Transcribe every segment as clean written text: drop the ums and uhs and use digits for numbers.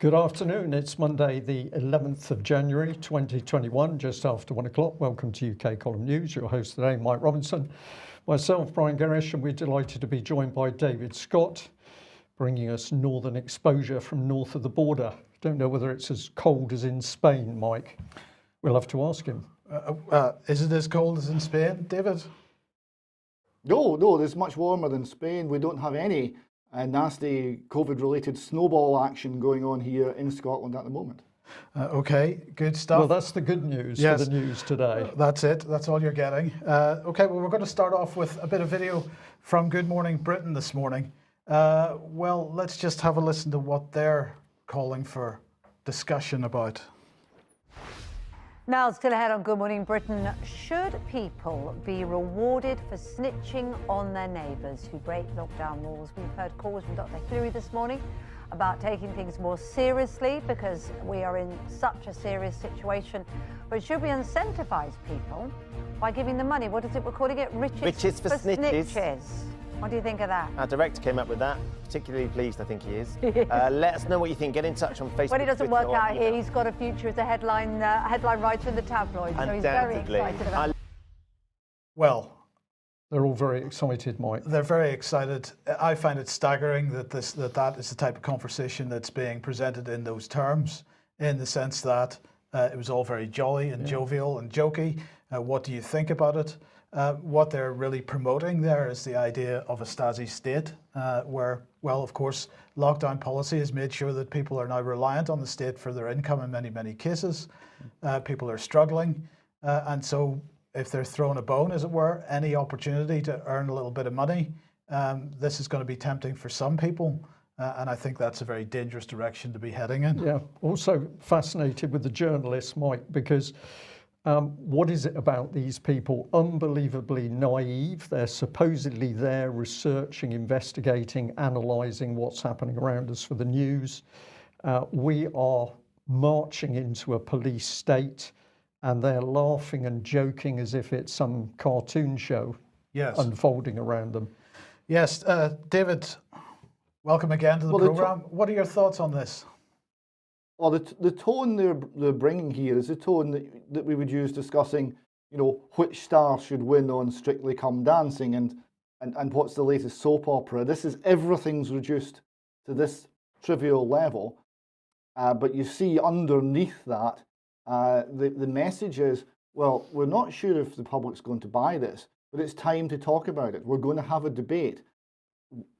Good afternoon. It's Monday, the 11th of January, 2021, just after 1 o'clock. Welcome to UK Column News. Your host today, Mike Robinson, myself, Brian Gerrish, and we're delighted to be joined by David Scott, bringing us northern exposure from north of the border. Don't know whether it's as cold as in Spain, Mike. We'll have to ask him. Is it as cold as in Spain, David? No, there's much warmer than Spain. We don't have any nasty COVID-related snowball action going on here in Scotland at the moment. Okay, good stuff. Well, that's the good news for the news today. That's it. That's all you're getting. Okay, well, we're going to start off with a bit of video from Good Morning Britain this morning. Well, let's just have a listen to what they're calling for discussion about. Now, still ahead on Good Morning Britain, should people be rewarded for snitching on their neighbours who break lockdown rules? We've heard calls from Dr. Hillary this morning about taking things more seriously because we are in such a serious situation. But should we incentivise people by giving them money? What is it we're calling it? Riches for snitches. What do you think of that? Our director came up with that. Particularly pleased, I think he is. Let us know what you think. Get in touch on Facebook. When it doesn't Twitter, work out here, he's got a future as a headline writer in the tabloid. So he's very excited about it. Well, they're all very excited, Mike. They're very excited. I find it staggering that that is the type of conversation that's being presented in those terms, in the sense that it was all very jolly and jovial and jokey. What do you think about it? What they're really promoting there is the idea of a Stasi state, where, well, of course, lockdown policy has made sure that people are now reliant on the state for their income in many, many cases. People are struggling. And so if they're thrown a bone, as it were, any opportunity to earn a little bit of money, this is going to be tempting for some people. And I think that's a very dangerous direction to be heading in. Yeah, also fascinated with the journalists, Mike, because what is it about these people? Unbelievably naive. They're supposedly there researching, investigating, analysing what's happening around us for the news. We are marching into a police state and they're laughing and joking as if it's some cartoon show unfolding around them. Yes, David, welcome again to the programme. What are your thoughts on this? Well, the tone they're bringing here is the tone that we would use discussing, which star should win on Strictly Come Dancing and what's the latest soap opera. This is everything's reduced to this trivial level. But you see underneath that, the message is, well, we're not sure if the public's going to buy this, but it's time to talk about it. We're going to have a debate.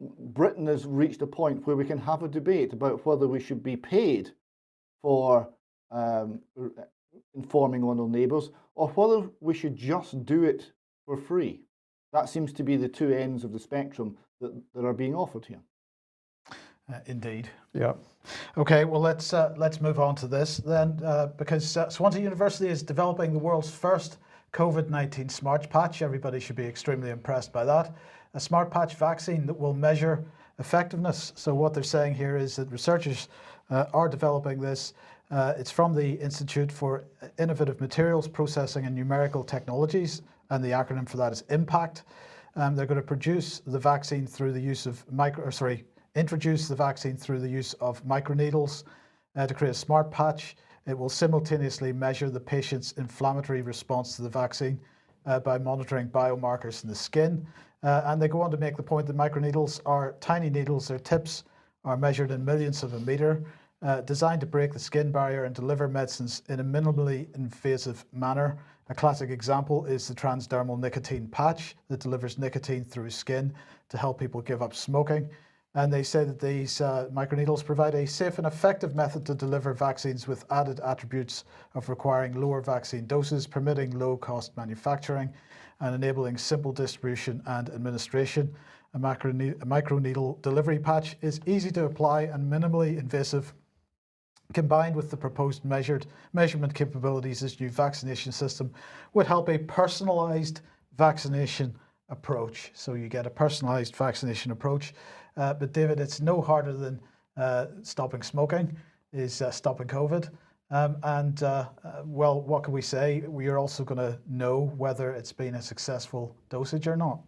Britain has reached a point where we can have a debate about whether we should be paid for informing on our neighbours, or whether we should just do it for free. That seems to be the two ends of the spectrum that are being offered here. Indeed. Yeah. Okay, well, let's move on to this then, because Swansea University is developing the world's first COVID-19 smart patch. Everybody should be extremely impressed by that. A smart patch vaccine that will measure effectiveness. So what they're saying here is that researchers are developing this. It's from the Institute for Innovative Materials Processing and Numerical Technologies, and the acronym for that is IMPACT. They're going to produce the vaccine through the use of introduce the vaccine through the use of microneedles to create a smart patch. It will simultaneously measure the patient's inflammatory response to the vaccine by monitoring biomarkers in the skin. And they go on to make the point that microneedles are tiny needles. Their tips are measured in millionths of a meter, designed to break the skin barrier and deliver medicines in a minimally invasive manner. A classic example is the transdermal nicotine patch that delivers nicotine through skin to help people give up smoking. And they say that these microneedles provide a safe and effective method to deliver vaccines with added attributes of requiring lower vaccine doses, permitting low-cost manufacturing, and enabling simple distribution and administration. A microneedle delivery patch is easy to apply and minimally invasive. Combined with the proposed measurement capabilities, this new vaccination system would help a personalized vaccination approach. So you get a personalized vaccination approach. But David, it's no harder than stopping smoking, is stopping COVID. Well, what can we say? We are also going to know whether it's been a successful dosage or not.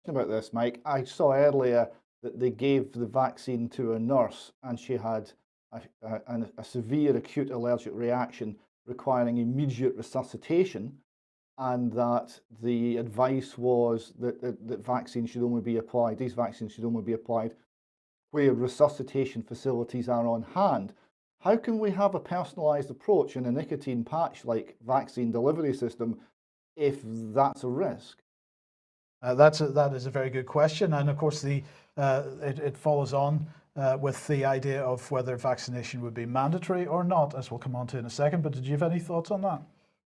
About this, Mike, I saw earlier that they gave the vaccine to a nurse and she had a severe acute allergic reaction requiring immediate resuscitation, and that the advice was that vaccines should only be applied, these vaccines should only be applied where resuscitation facilities are on hand. How can we have a personalised approach in a nicotine patch-like vaccine delivery system if that's a risk? That is a very good question, and of course it follows on with the idea of whether vaccination would be mandatory or not, as we'll come on to in a second. But did you have any thoughts on that?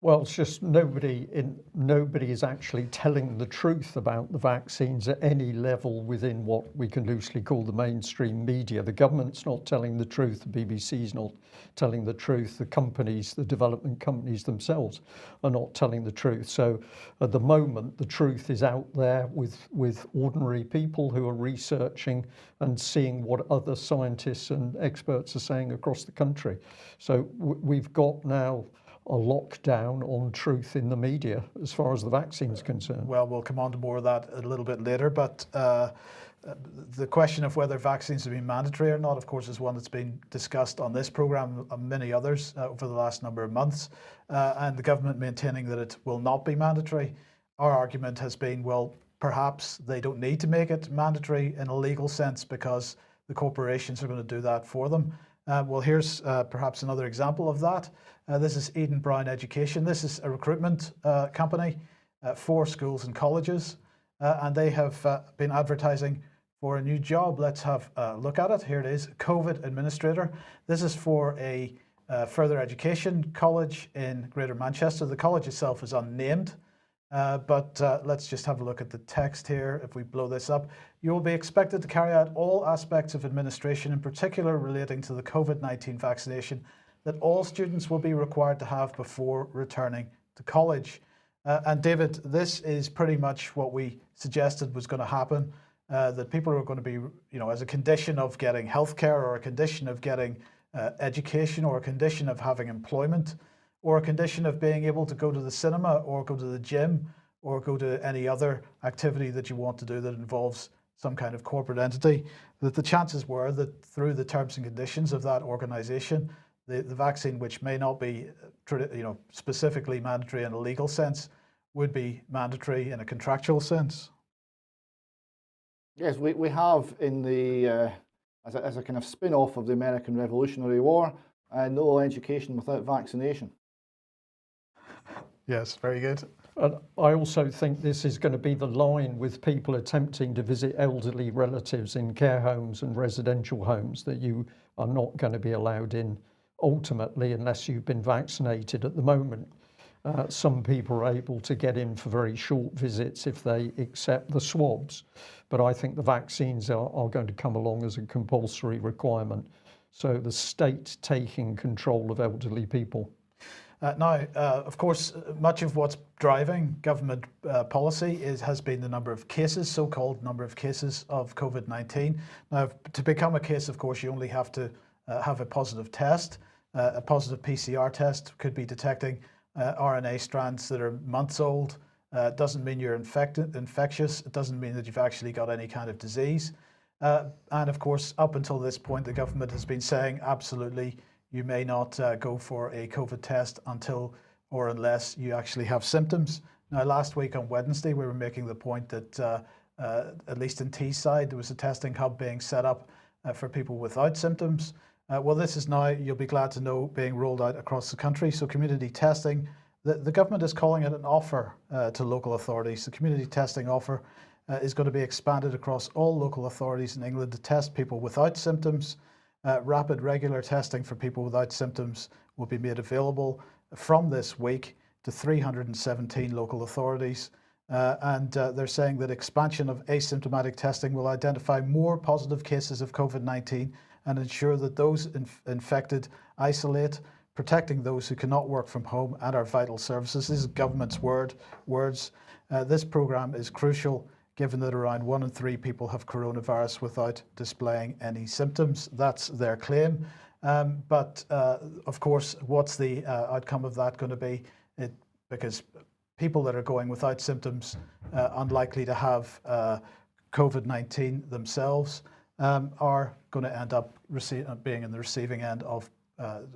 Well, it's just nobody is actually telling the truth about the vaccines at any level within what we can loosely call the mainstream media. The government's not telling the truth, the BBC's not telling the truth, the companies, the development companies themselves are not telling the truth. So at the moment, the truth is out there with ordinary people who are researching and seeing what other scientists and experts are saying across the country. So we've got now a lockdown on truth in the media as far as the vaccine is concerned. Well, we'll come on to more of that a little bit later, but the question of whether vaccines have been mandatory or not, of course, is one that's been discussed on this programme and many others over the last number of months, and the government maintaining that it will not be mandatory. Our argument has been, well, perhaps they don't need to make it mandatory in a legal sense because the corporations are going to do that for them. Well, here's perhaps another example of that. This is Eden Brown Education. This is a recruitment company for schools and colleges, and they have been advertising for a new job. Let's have a look at it. Here it is, COVID administrator. This is for a further education college in Greater Manchester. The college itself is unnamed, but let's just have a look at the text here. If we blow this up, you will be expected to carry out all aspects of administration, in particular relating to the COVID-19 vaccination, that all students will be required to have before returning to college. And David, this is pretty much what we suggested was going to happen, that people are going to be, as a condition of getting healthcare or a condition of getting education or a condition of having employment or a condition of being able to go to the cinema or go to the gym or go to any other activity that you want to do that involves some kind of corporate entity, that the chances were that through the terms and conditions of that organisation, the vaccine, which may not be specifically mandatory in a legal sense, would be mandatory in a contractual sense. Yes, we have in the, as a kind of spin-off of the American Revolutionary War, no education without vaccination. Yes, very good. And I also think this is going to be the line with people attempting to visit elderly relatives in care homes and residential homes, that you are not going to be allowed in ultimately unless you've been vaccinated. At the moment, some people are able to get in for very short visits if they accept the swabs, but I think the vaccines are going to come along as a compulsory requirement. So the state taking control of elderly people. Now, of course, much of what's driving government policy has been the number of cases, so-called number of cases of COVID-19. Now, to become a case, of course, you only have to have a positive test. A positive PCR test could be detecting RNA strands that are months old. It doesn't mean you're infectious. It doesn't mean that you've actually got any kind of disease. And of course, up until this point, the government has been saying absolutely you may not go for a COVID test until or unless you actually have symptoms. Now, last week on Wednesday, we were making the point that at least in Teesside, there was a testing hub being set up for people without symptoms. Well, this is now, you'll be glad to know, being rolled out across the country. So community testing, the government is calling it an offer to local authorities. The community testing offer is going to be expanded across all local authorities in England to test people without symptoms. Rapid regular testing for people without symptoms will be made available from this week to 317 local authorities. And they're saying that expansion of asymptomatic testing will identify more positive cases of COVID-19 and ensure that those infected isolate, protecting those who cannot work from home and our vital services. This is government's words. This programme is crucial given that around 1 in 3 people have coronavirus without displaying any symptoms. That's their claim. But of course, what's the outcome of that going to be? Because people that are going without symptoms, unlikely to have COVID-19 themselves are going to end up being in the receiving end of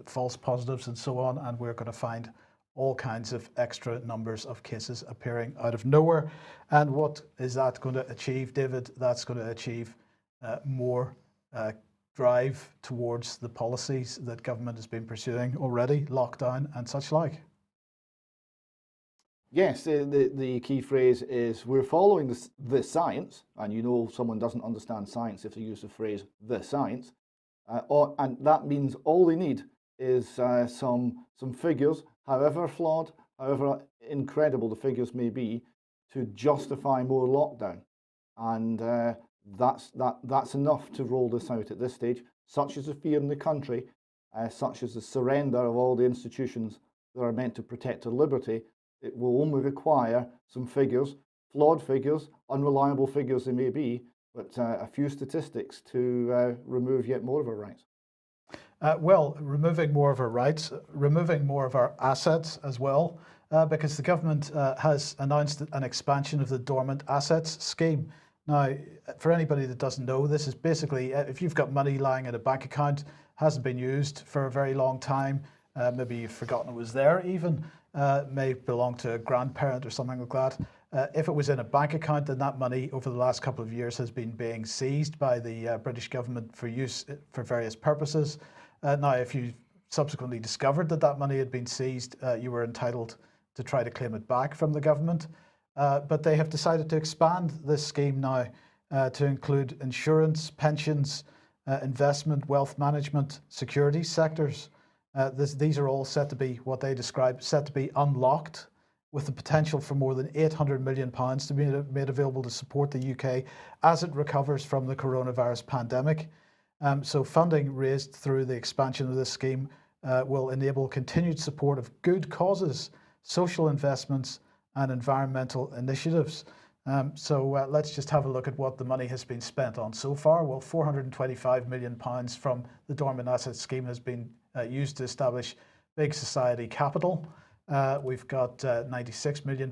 false positives and so on, and we're going to find all kinds of extra numbers of cases appearing out of nowhere. And what is that going to achieve, David? That's going to achieve more drive towards the policies that government has been pursuing already, lockdown and such like. Yes, the key phrase is we're following the science, and you know someone doesn't understand science if they use the phrase the science, and that means all they need is some figures, however flawed, however incredible the figures may be, to justify more lockdown, and that's enough to roll this out at this stage. Such is the fear in the country, such is the surrender of all the institutions that are meant to protect our liberty. It will only require some figures, flawed figures, unreliable figures they may be, but a few statistics to remove yet more of our rights. Well, removing more of our rights, removing more of our assets as well, because the government has announced an expansion of the Dormant Assets Scheme. Now, for anybody that doesn't know, this is basically if you've got money lying in a bank account, hasn't been used for a very long time, maybe you've forgotten it was there even, may belong to a grandparent or something like that. If it was in a bank account, then that money over the last couple of years has been being seized by the British government for use for various purposes. Now, if you subsequently discovered that that money had been seized, you were entitled to try to claim it back from the government. But they have decided to expand this scheme now to include insurance, pensions, investment, wealth management, securities sectors. These are all set to be what they describe, set to be unlocked, with the potential for more than £800 million to be made available to support the UK as it recovers from the coronavirus pandemic. So funding raised through the expansion of this scheme will enable continued support of good causes, social investments and environmental initiatives. So let's just have a look at what the money has been spent on so far. Well, £425 million from the Dormant Assets Scheme has been used to establish Big Society Capital. We've got £96 million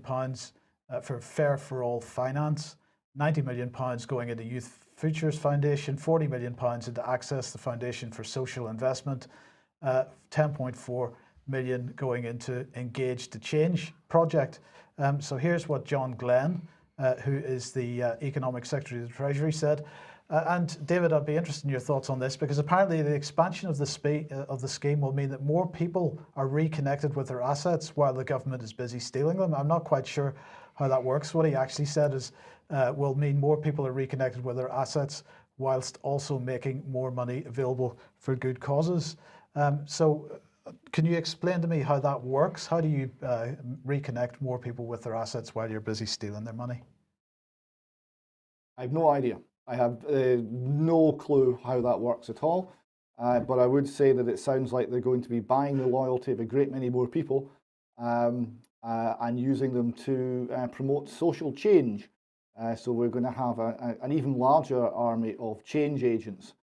for Fair for All Finance, £90 million going into Youth Futures Foundation, £40 million into Access, the Foundation for Social Investment, £10.4 million going into Engage to Change project. So here's what John Glenn, who is the Economic Secretary of the Treasury, said. And David, I'd be interested in your thoughts on this, because apparently the expansion of the scheme will mean that more people are reconnected with their assets while the government is busy stealing them. I'm not quite sure how that works. What he actually said is will mean more people are reconnected with their assets whilst also making more money available for good causes. So can you explain to me how that works? How do you reconnect more people with their assets while you're busy stealing their money? I have no idea. I have no clue how that works at all. But I would say that it sounds like they're going to be buying the loyalty of a great many more people and using them to promote social change. So we're going to have an even larger army of change agents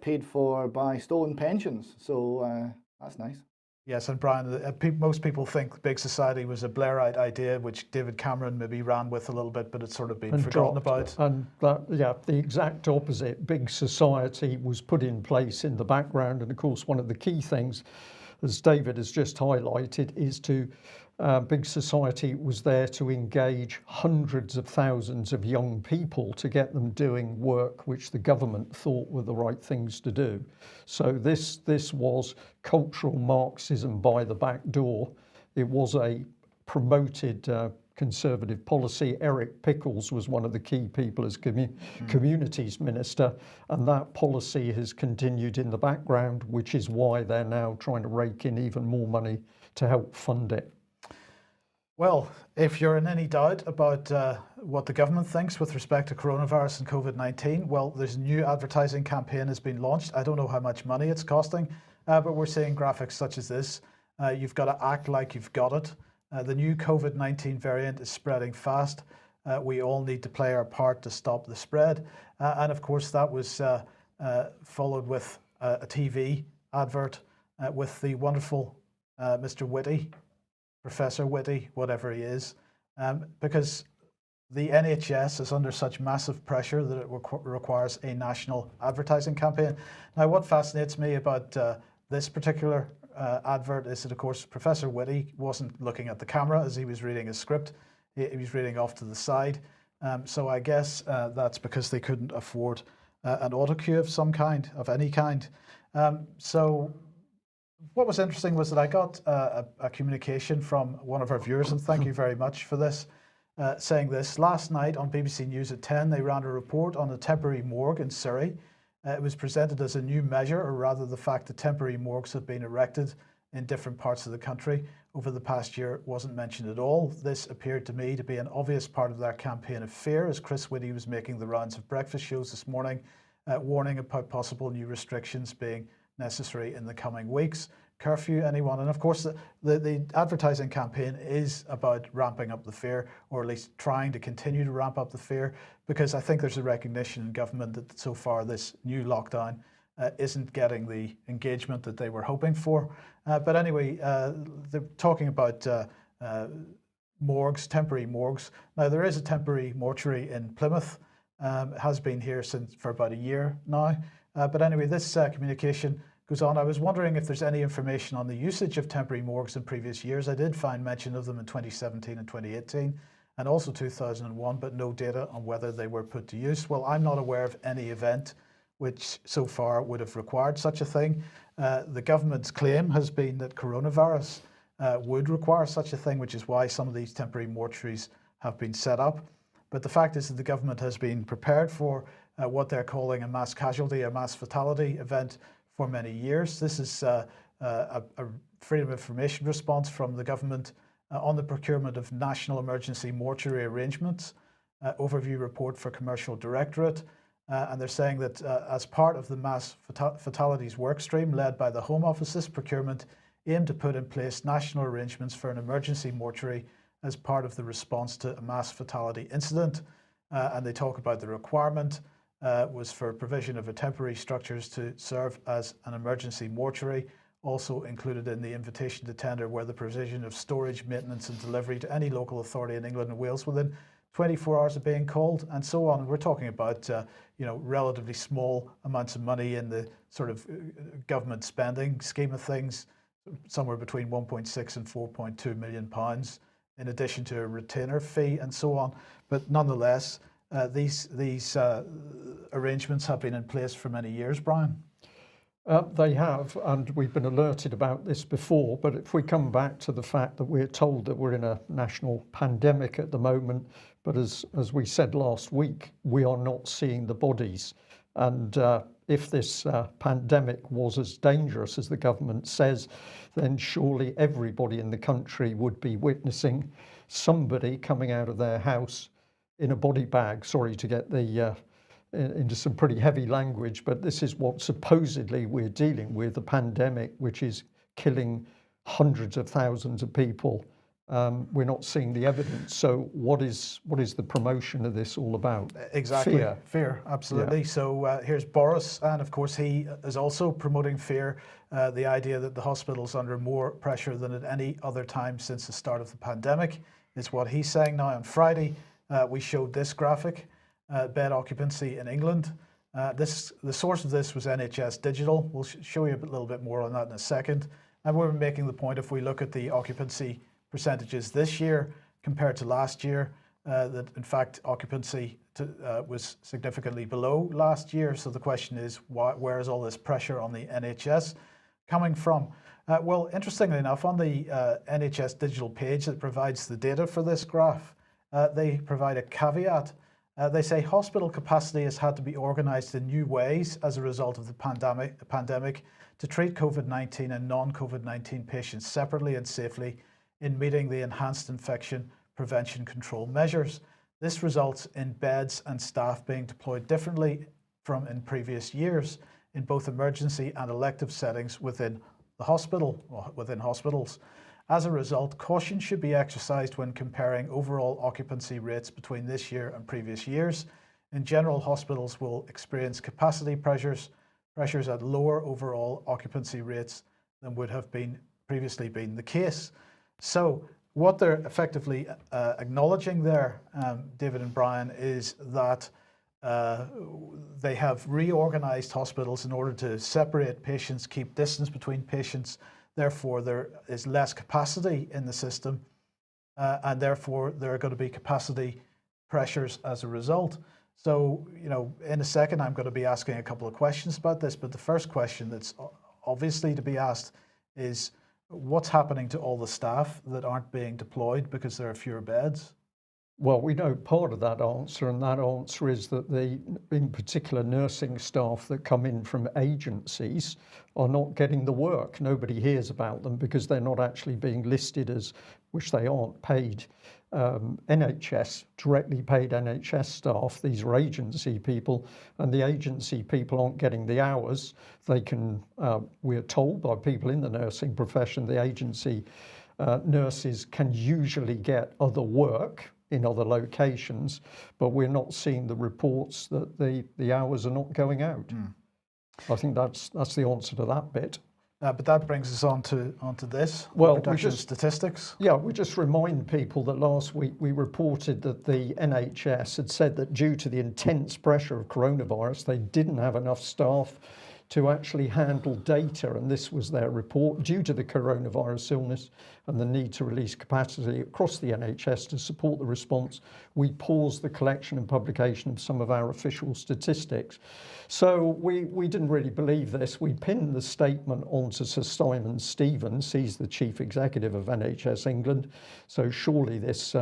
paid for by stolen pensions. So that's nice. Yes, and Brian, most people think Big Society was a Blairite idea, which David Cameron maybe ran with a little bit, but it's sort of been forgotten about. And the exact opposite. Big Society was put in place in the background, and of course one of the key things, as David has just highlighted, is Big Society was there to engage hundreds of thousands of young people to get them doing work which the government thought were the right things to do. So this was cultural Marxism by the back door. It was a promoted conservative policy. Eric Pickles was one of the key people as communities minister, and that policy has continued in the background, which is why they're now trying to rake in even more money to help fund it. Well, if you're in any doubt about what the government thinks with respect to coronavirus and COVID-19, well, there's a new advertising campaign has been launched. I don't know how much money it's costing, but we're seeing graphics such as this. You've got to act like you've got it. The new COVID-19 variant is spreading fast. We all need to play our part to stop the spread. And of course, that was followed with a TV advert with the wonderful Mr. Whitty, Professor Whitty, whatever he is, because the NHS is under such massive pressure that it requires a national advertising campaign. Now, what fascinates me about this particular advert is that, of course, Professor Whitty wasn't looking at the camera as he was reading his script. He was reading off to the side. So I guess that's because they couldn't afford an autocue of some kind, of any kind. So what was interesting was that I got a communication from one of our viewers, and thank you very much for this, saying this. Last night on BBC News at 10, they ran a report on a temporary morgue in Surrey. It was presented as a new measure, or rather the fact that temporary morgues have been erected in different parts of the country over the past year wasn't mentioned at all. This appeared to me to be an obvious part of their campaign of fear, as Chris Whitty was making the rounds of breakfast shows this morning, warning about possible new restrictions being necessary in the coming weeks. Curfew, anyone? And of course, the advertising campaign is about ramping up the fear, or at least trying to continue to ramp up the fear, because I think there's a recognition in government that so far this new lockdown isn't getting the engagement that they were hoping for. But anyway, they're talking about morgues, temporary morgues. Now, there is a temporary mortuary in Plymouth. It has been here for about a year now. But anyway, this communication goes on. I was wondering if there's any information on the usage of temporary morgues in previous years. I did find mention of them in 2017 and 2018 and also 2001, but no data on whether they were put to use. Well, I'm not aware of any event which so far would have required such a thing. The government's claim has been that coronavirus would require such a thing, which is why some of these temporary mortuaries have been set up. But the fact is that the government has been prepared for what they're calling a mass casualty, a mass fatality event for many years. This is a freedom of information response from the government on the procurement of national emergency mortuary arrangements, overview report for Commercial Directorate. And they're saying that as part of the mass fatalities work stream led by the Home Office, this procurement aimed to put in place national arrangements for an emergency mortuary as part of the response to a mass fatality incident. And they talk about the requirement was for provision of a temporary structures to serve as an emergency mortuary. Also included in the invitation to tender were the provision of storage, maintenance and delivery to any local authority in England and Wales within 24 hours of being called, and so on. We're talking about relatively small amounts of money in the sort of government spending scheme of things, somewhere between 1.6 and 4.2 million pounds, in addition to a retainer fee and so on. But nonetheless, these arrangements have been in place for many years, Brian. They have, and we've been alerted about this before, but if we come back to the fact that we're told that we're in a national pandemic at the moment, but as we said last week, we are not seeing the bodies. And if this pandemic was as dangerous as the government says, then surely everybody in the country would be witnessing somebody coming out of their house in a body bag. Sorry to get into some pretty heavy language, but this is what supposedly we're dealing with, a pandemic which is killing hundreds of thousands of people. We're not seeing the evidence. So what is the promotion of this all about? Exactly. Fear, absolutely. Yeah. So here's Boris, and of course he is also promoting fear, the idea that the hospital's under more pressure than at any other time since the start of the pandemic is what he's saying. Now on Friday, we showed this graphic. Bed occupancy in England. The source of this was NHS Digital. We'll show you a little bit more on that in a second. And we're making the point, if we look at the occupancy percentages this year compared to last year, that in fact occupancy was significantly below last year. So the question is, where is all this pressure on the NHS coming from? Well, interestingly enough, on the NHS Digital page that provides the data for this graph, they provide a caveat. They say hospital capacity has had to be organised in new ways as a result of the pandemic to treat COVID-19 and non-COVID-19 patients separately and safely in meeting the enhanced infection prevention control measures. This results in beds and staff being deployed differently from in previous years in both emergency and elective settings within the hospital or within hospitals. As a result, caution should be exercised when comparing overall occupancy rates between this year and previous years. In general, hospitals will experience capacity pressures at lower overall occupancy rates than would have previously been the case. So what they're effectively acknowledging there, David and Brian, is that they have reorganized hospitals in order to separate patients, keep distance between patients. Therefore, there is less capacity in the system, and therefore there are going to be capacity pressures as a result. So, you know, in a second, I'm going to be asking a couple of questions about this, but the first question that's obviously to be asked is, what's happening to all the staff that aren't being deployed because there are fewer beds? Well, we know part of that answer, and that answer is that the, in particular, nursing staff that come in from agencies are not getting the work. Nobody hears about them because they're not actually being listed as, which they aren't paid NHS, directly paid NHS staff. These are agency people, and the agency people aren't getting the hours. They can, we're told by people in the nursing profession, the agency nurses can usually get other work in other locations, but we're not seeing the reports that the hours are not going out. I think that's the answer to that bit. But that brings us on to this, well, reduction of statistics. Yeah, we just remind people that last week we reported that the NHS had said that due to the intense pressure of coronavirus, they didn't have enough staff to actually handle data, and this was their report. Due to the coronavirus illness and the need to release capacity across the NHS to support the response, we paused the collection and publication of some of our official statistics. So we didn't really believe this. We pinned the statement onto Sir Simon Stevens. He's the Chief Executive of NHS England, so surely this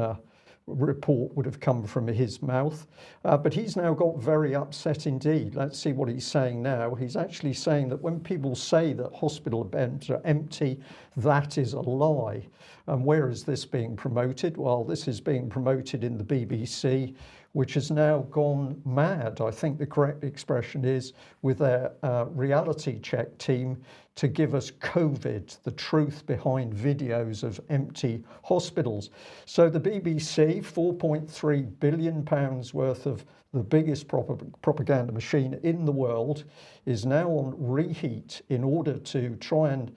report would have come from his mouth, but he's now got very upset indeed. Let's see what he's saying now. He's actually saying that when people say that hospital beds are empty, that is a lie. And where is this being promoted? Well, this is being promoted in the BBC, which has now gone mad, I think the correct expression is, with their reality check team to give us COVID, the truth behind videos of empty hospitals. So the BBC, £4.3 billion worth of the biggest propaganda machine in the world, is now on reheat in order to try and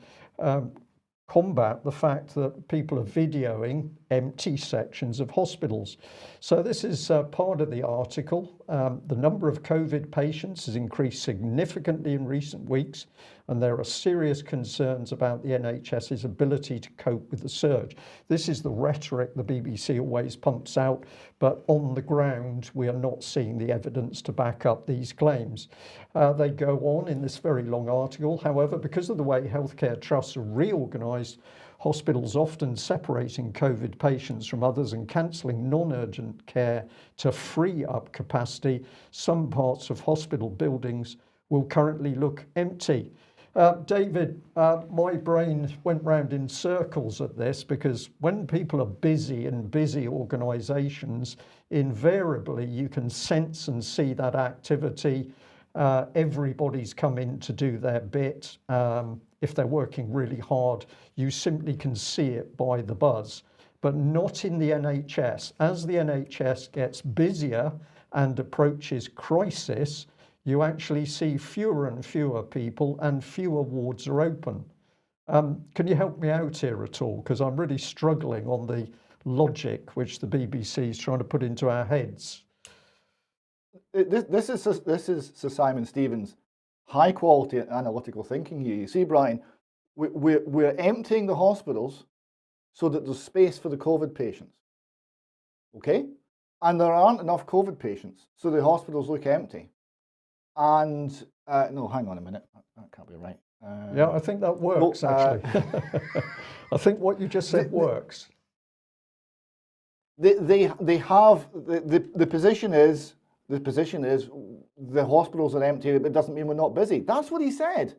combat the fact that people are videoing empty sections of hospitals. So this is part of the article. The number of COVID patients has increased significantly in recent weeks, and there are serious concerns about the NHS's ability to cope with the surge. This is the rhetoric the BBC always pumps out, but on the ground we are not seeing the evidence to back up these claims. They go on in this very long article. However, because of the way healthcare trusts are reorganised, hospitals often separating COVID patients from others and cancelling non-urgent care to free up capacity, some parts of hospital buildings will currently look empty. David, my brain went round in circles at this, because when people are busy in busy organisations, invariably you can sense and see that activity. Everybody's come in to do their bit. If they're working really hard, you simply can see it by the buzz, but not in the NHS. As the NHS gets busier and approaches crisis, you actually see fewer and fewer people and fewer wards are open. Can you help me out here at all? Because I'm really struggling on the logic which the BBC is trying to put into our heads. This is Sir Simon Stevens' high quality analytical thinking here. You see, Brian, we're emptying the hospitals so that there's space for the COVID patients. Okay? And there aren't enough COVID patients, so the hospitals look empty. And no, hang on a minute, that can't be right. Yeah, I think that works, actually. I think what you just said works. They have the position is the hospitals are empty, but it doesn't mean we're not busy. That's what he said.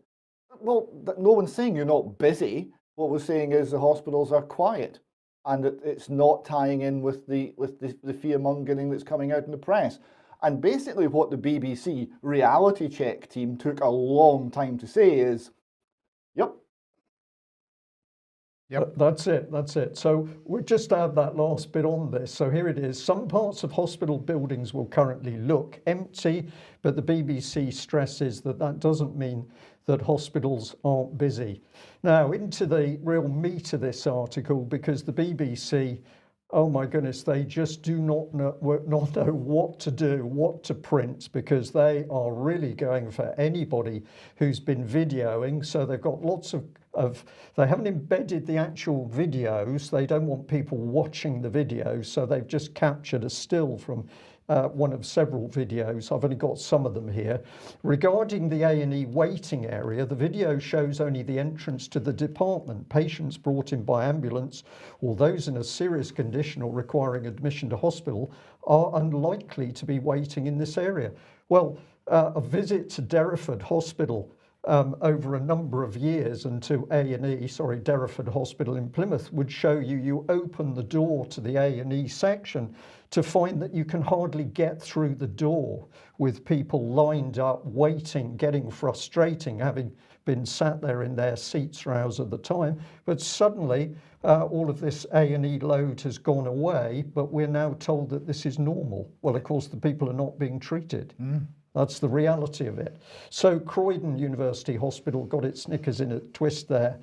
Well, no one's saying you're not busy. What we're saying is the hospitals are quiet, and it's not tying in with the fear mongering that's coming out in the press. And basically, what the BBC reality check team took a long time to say is, yep. Yep. That's it. So we'll just add that last bit on this. So here it is. Some parts of hospital buildings will currently look empty, but the BBC stresses that that doesn't mean that hospitals aren't busy. Now, into the real meat of this article, because the BBC, oh my goodness, they just do not know what to do, what to print, because they are really going for anybody who's been videoing. So they've got lots of they haven't embedded the actual videos. They don't want people watching the videos, so they've just captured a still from one of several videos. I've only got some of them here. Regarding the A&E waiting area, the video shows only the entrance to the department. Patients brought in by ambulance or those in a serious condition or requiring admission to hospital are unlikely to be waiting in this area. Well, a visit to Derriford Hospital over a number of years and to A&E, Derriford Hospital in Plymouth, would show you open the door to the A&E section to find that you can hardly get through the door with people lined up, waiting, getting frustrating, having been sat there in their seats for hours at the time. But suddenly all of this A&E load has gone away, but we're now told that this is normal. Well, of course, the people are not being treated. That's the reality of it. So Croydon University Hospital got its knickers in a twist there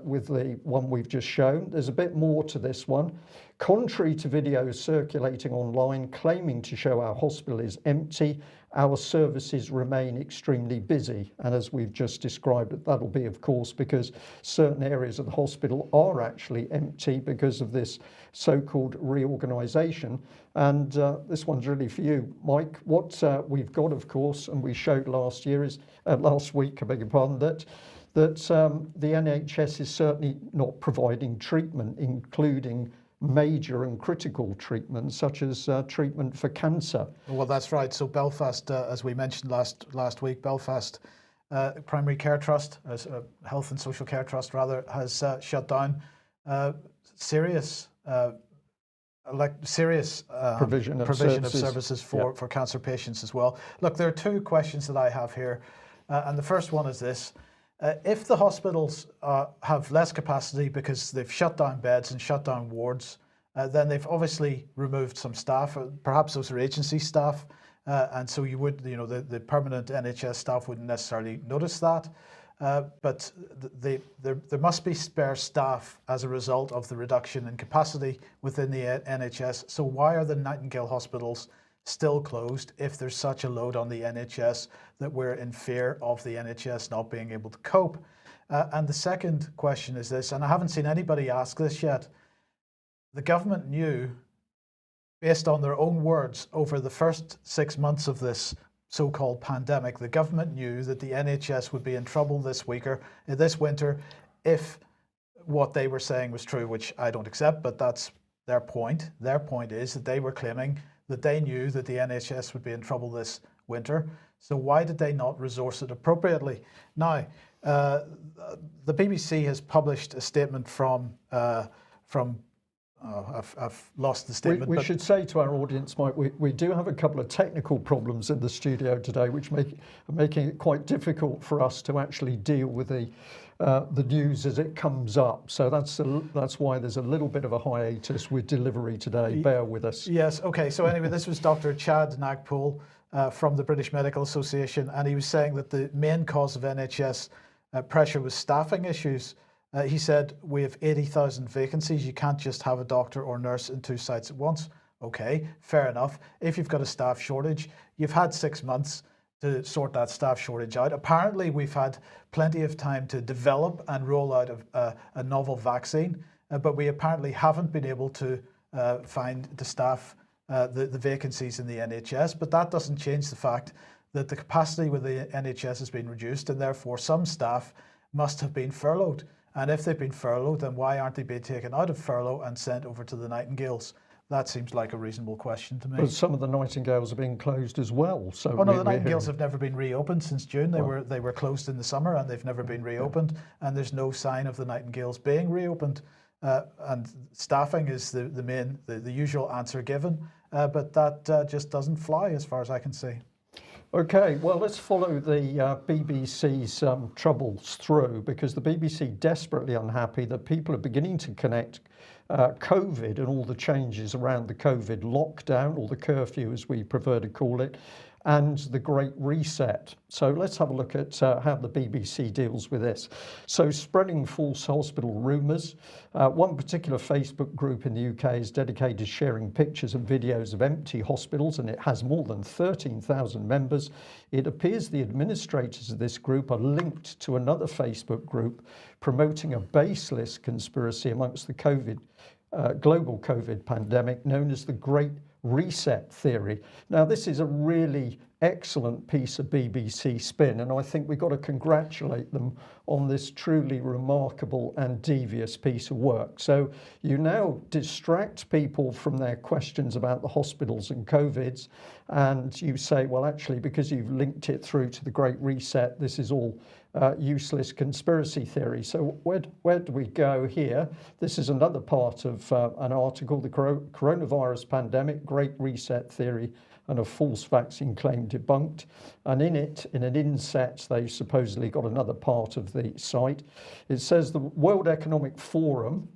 with the one we've just shown. There's a bit more to this one. Contrary to videos circulating online claiming to show our hospital is empty, our services remain extremely busy. And as we've just described it, that'll be, of course, because certain areas of the hospital are actually empty because of this so-called reorganisation. And this one's really for you, Mike. What we've got, of course, and we showed last week, I beg your pardon, that the NHS is certainly not providing treatment, including major and critical treatment, such as treatment for cancer. Well, that's right. So Belfast, as we mentioned last week, Belfast Primary Care Trust, Health and Social Care Trust rather, has shut down serious provision of services for cancer patients as well. Look, there are two questions that I have here, and the first one is this. If the hospitals have less capacity because they've shut down beds and shut down wards, then they've obviously removed some staff. Perhaps those are agency staff, and so the permanent NHS staff wouldn't necessarily notice that. But there must be spare staff as a result of the reduction in capacity within the NHS. So why are the Nightingale hospitals still closed if there's such a load on the NHS that we're in fear of the NHS not being able to cope? And the second question is this, and I haven't seen anybody ask this yet. The government knew, based on their own words, over the first 6 months of this so-called pandemic, the government knew that the NHS would be in trouble this winter if what they were saying was true, which I don't accept, but that's their point. Their point is that they were claiming that they knew that the NHS would be in trouble this winter. So why did they not resource it appropriately? Now, the BBC has published a statement from I've lost the statement. We should say to our audience, Mike, we do have a couple of technical problems in the studio today, which are making it quite difficult for us to actually deal with the news as it comes up. So that's why there's a little bit of a hiatus with delivery today. Bear with us. Yes. Okay. So anyway, this was Dr. Chad Nagpal from the British Medical Association, and he was saying that the main cause of NHS pressure was staffing issues. He said, we have 80,000 vacancies. You can't just have a doctor or nurse in 2 sites at once. Okay, fair enough. If you've got a staff shortage, you've had 6 months to sort that staff shortage out. Apparently, we've had plenty of time to develop and roll out a novel vaccine, but we apparently haven't been able to find the staff, the vacancies in the NHS. But that doesn't change the fact that the capacity with the NHS has been reduced, and therefore some staff must have been furloughed. And if they've been furloughed, then why aren't they being taken out of furlough and sent over to the Nightingales? That seems like a reasonable question to me. But some of the Nightingales are being closed as well. So oh no, the Nightingales have never been reopened since June. They were closed in the summer and they've never been reopened. And there's no sign of the Nightingales being reopened. And staffing is the usual answer given, but that just doesn't fly as far as I can see. Okay, well, let's follow the BBC's troubles through, because the BBC desperately unhappy that people are beginning to connect COVID and all the changes around the COVID lockdown, or the curfew as we prefer to call it, and the Great Reset. So let's have a look at how the BBC deals with this. So spreading false hospital rumours. One particular Facebook group in the UK is dedicated to sharing pictures and videos of empty hospitals, and it has more than 13,000 members. It appears the administrators of this group are linked to another Facebook group promoting a baseless conspiracy amongst the global COVID pandemic known as the Great Reset theory. Now, this is a really excellent piece of BBC spin, and I think we've got to congratulate them on this truly remarkable and devious piece of work. So you now distract people from their questions about the hospitals and COVIDs, and you say, well, actually, because you've linked it through to the Great Reset, this is all useless conspiracy theory. So where do we go here? This is another part of an article, the coronavirus pandemic, Great Reset theory, and a false vaccine claim debunked. And in it, in an inset, they've supposedly got another part of the site. It says the World Economic Forum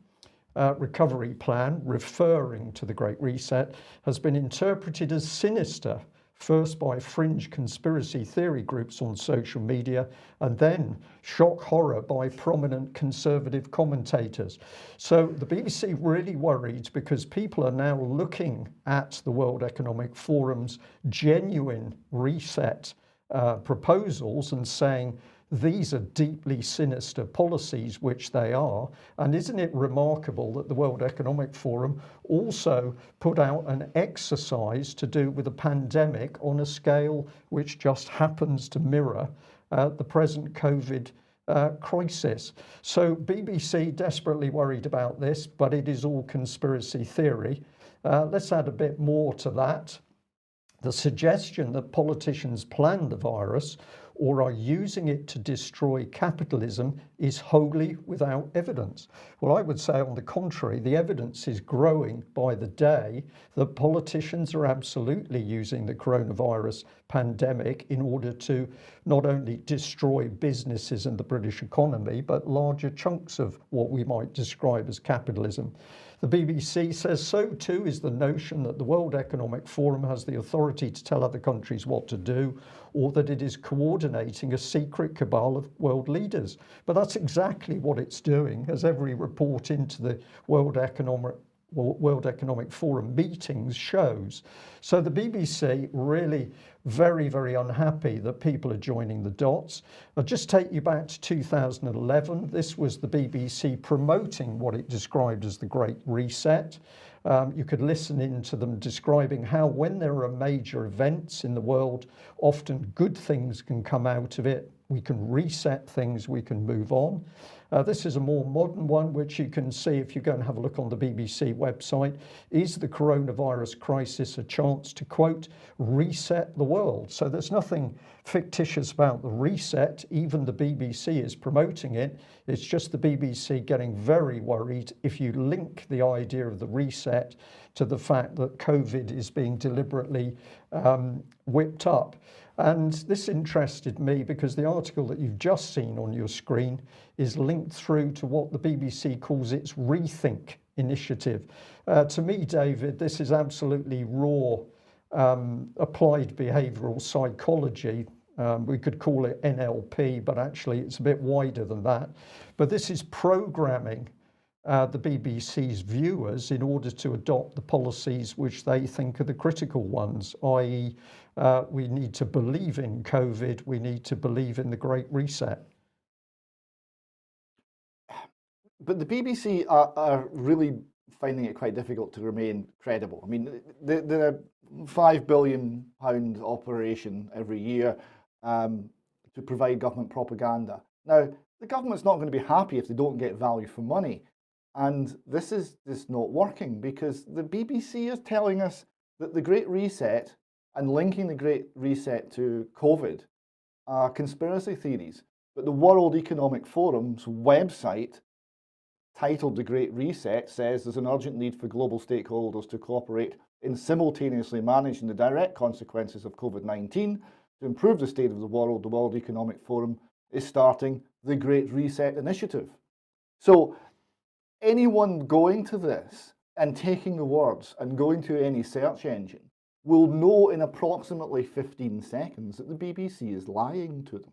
recovery plan, referring to the Great Reset, has been interpreted as sinister, first by fringe conspiracy theory groups on social media, and then shock horror by prominent conservative commentators. So the BBC really worried because people are now looking at the World Economic Forum's genuine reset proposals and saying, these are deeply sinister policies, which they are. And isn't it remarkable that the World Economic Forum also put out an exercise to do with a pandemic on a scale which just happens to mirror the present COVID crisis. So BBC desperately worried about this, but it is all conspiracy theory. Let's add a bit more to that. The suggestion that politicians planned the virus or are using it to destroy capitalism is wholly without evidence. Well, I would say on the contrary, the evidence is growing by the day that politicians are absolutely using the coronavirus pandemic in order to not only destroy businesses and the British economy, but larger chunks of what we might describe as capitalism. The BBC says so too is the notion that the World Economic Forum has the authority to tell other countries what to do, or that it is coordinating a secret cabal of world leaders. But that's exactly what it's doing, as every report into the World Economic Forum meetings shows. So the BBC really very, very unhappy that people are joining the dots. I'll just take you back to 2011. This was the BBC promoting what it described as the Great Reset. You could listen in to them describing how when there are major events in the world, often good things can come out of it. We can reset things, we can move on. This is a more modern one, which you can see if you go and have a look on the BBC website. Is the coronavirus crisis a chance to, quote, reset the world? So there's nothing fictitious about the reset. Even the BBC is promoting it. It's just the BBC getting very worried if you link the idea of the reset to the fact that COVID is being deliberately whipped up. And this interested me because the article that you've just seen on your screen is linked through to what the BBC calls its Rethink initiative. To me, David, this is absolutely raw applied behavioural psychology. We could call it NLP, but actually it's a bit wider than that. But this is programming the BBC's viewers in order to adopt the policies which they think are the critical ones, i.e. We need to believe in COVID, we need to believe in the Great Reset. But the BBC are really finding it quite difficult to remain credible. I mean, they're a £5 billion operation every year to provide government propaganda. Now, the government's not going to be happy if they don't get value for money. And this is just not working because the BBC is telling us that the Great Reset and linking the Great Reset to COVID are conspiracy theories. But the World Economic Forum's website, titled The Great Reset, says there's an urgent need for global stakeholders to cooperate in simultaneously managing the direct consequences of COVID-19. To improve the state of the World Economic Forum is starting the Great Reset initiative. So anyone going to this and taking the words and going to any search engine will know in approximately 15 seconds that the BBC is lying to them.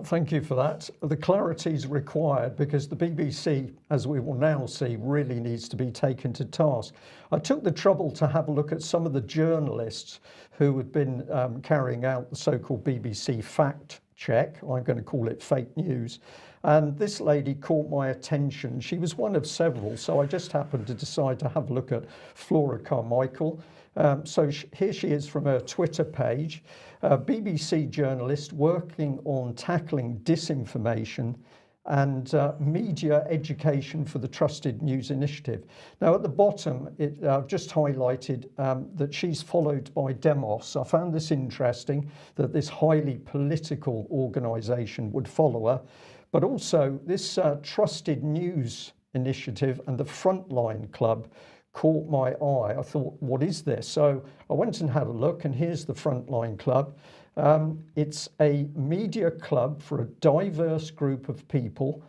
Thank you for that. The clarity is required because the BBC, as we will now see, really needs to be taken to task. I took the trouble to have a look at some of the journalists who had been carrying out the so-called BBC fact check. I'm going to call it fake news. And this lady caught my attention. She was one of several, so I just happened to decide to have a look at Flora Carmichael. Here she is from her Twitter page, BBC journalist working on tackling disinformation and media education for the Trusted News Initiative. Now at the bottom, I've just highlighted that she's followed by Demos. I found this interesting, that this highly political organisation would follow her, but also this Trusted News Initiative and the Frontline Club caught my eye. I thought, what is this? So I went and had a look, and here's the Frontline Club. It's a media club for a diverse group of people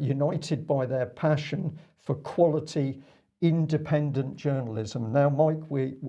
united by their passion for quality, independent journalism. Now, Mike,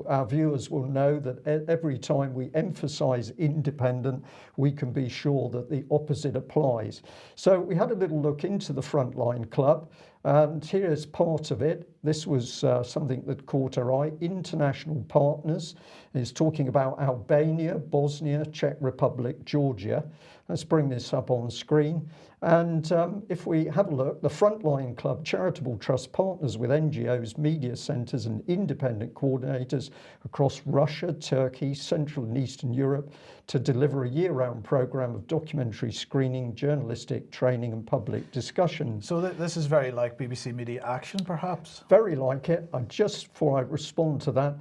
our viewers will know that every time we emphasize independent, we can be sure that the opposite applies. So we had a little look into the Frontline Club, and here's part of it. This was something that caught our eye. International partners is talking about Albania, Bosnia, Czech Republic, Georgia. Let's bring this up on screen. And if we have a look, the Frontline Club Charitable Trust partners with NGOs, media centres and independent coordinators across Russia, Turkey, Central and Eastern Europe to deliver a year-round programme of documentary screening, journalistic training and public discussion. So this is very like BBC Media Action, perhaps? Very like it. And just before I respond to that,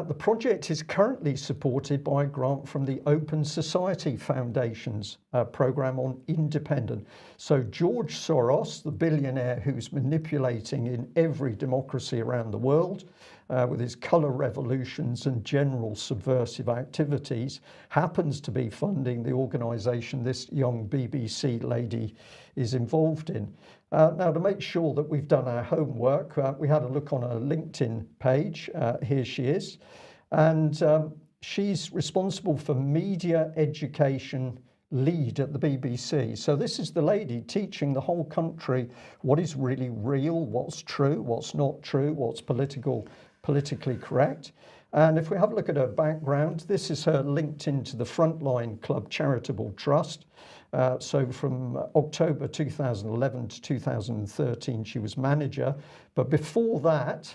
the project is currently supported by a grant from the Open Society Foundation's programme on independent. So George Soros, the billionaire who's manipulating in every democracy around the world with his colour revolutions and general subversive activities, happens to be funding the organisation this young BBC lady is involved in. Now, to make sure that we've done our homework, we had a look on her LinkedIn page. Here she is. And she's responsible for media education lead at the BBC. So this is the lady teaching the whole country what is really real, what's true, what's not true, what's politically correct. And if we have a look at her background, this is her linked into the Frontline Club Charitable Trust. So from October 2011 to 2013, she was manager. But before that,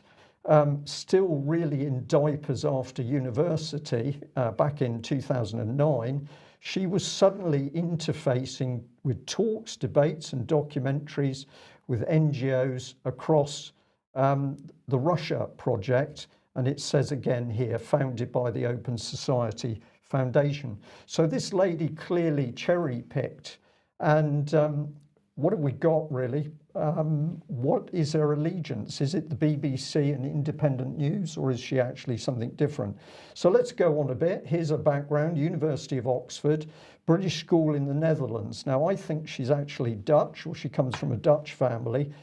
still really in diapers after university, back in 2009, she was suddenly interfacing with talks, debates and documentaries with NGOs across the Russia project. And it says again here, founded by the Open Society Foundation. So this lady clearly cherry-picked. And what have we got really? What is her allegiance? Is it the BBC and independent news, or is she actually something different? So let's go on a bit. Here's her background: University of Oxford, British school in the Netherlands. Now I think she's actually Dutch, or she comes from a Dutch family.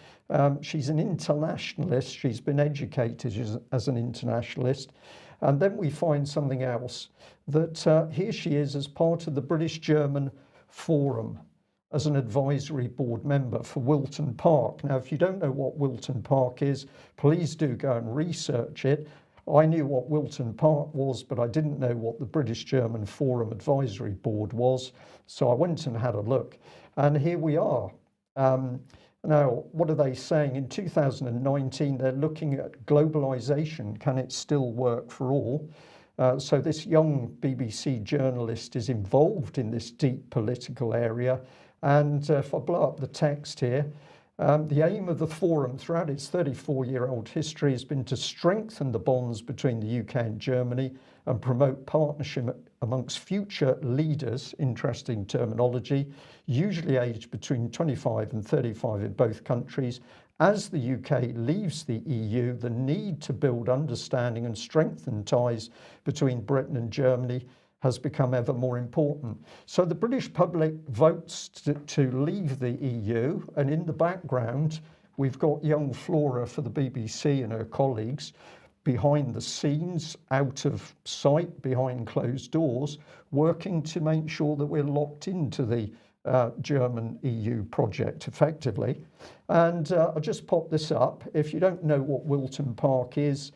She's an internationalist. She's been educated as an internationalist. And then we find something else, that here she is as part of the British-German Forum as an advisory board member for Wilton Park. Now, if you don't know what Wilton Park is, please do go and research it. I knew what Wilton Park was, but I didn't know what the British-German Forum Advisory Board was. So I went and had a look. And here we are. Now, what are they saying? In 2019, they're looking at globalization. Can it still work for all? So this young BBC journalist is involved in this deep political area. And if I blow up the text here, the aim of the forum throughout its 34-year-old history has been to strengthen the bonds between the UK and Germany and promote partnership amongst future leaders, interesting terminology, usually aged between 25 and 35 in both countries. As the UK leaves the EU, the need to build understanding and strengthen ties between Britain and Germany has become ever more important. So the British public votes to leave the EU, and in the background We've got young Flora for the BBC and her colleagues behind the scenes, out of sight, behind closed doors, working to make sure that we're locked into the German EU project effectively. And I'll just pop this up. If you don't know what Wilton Park is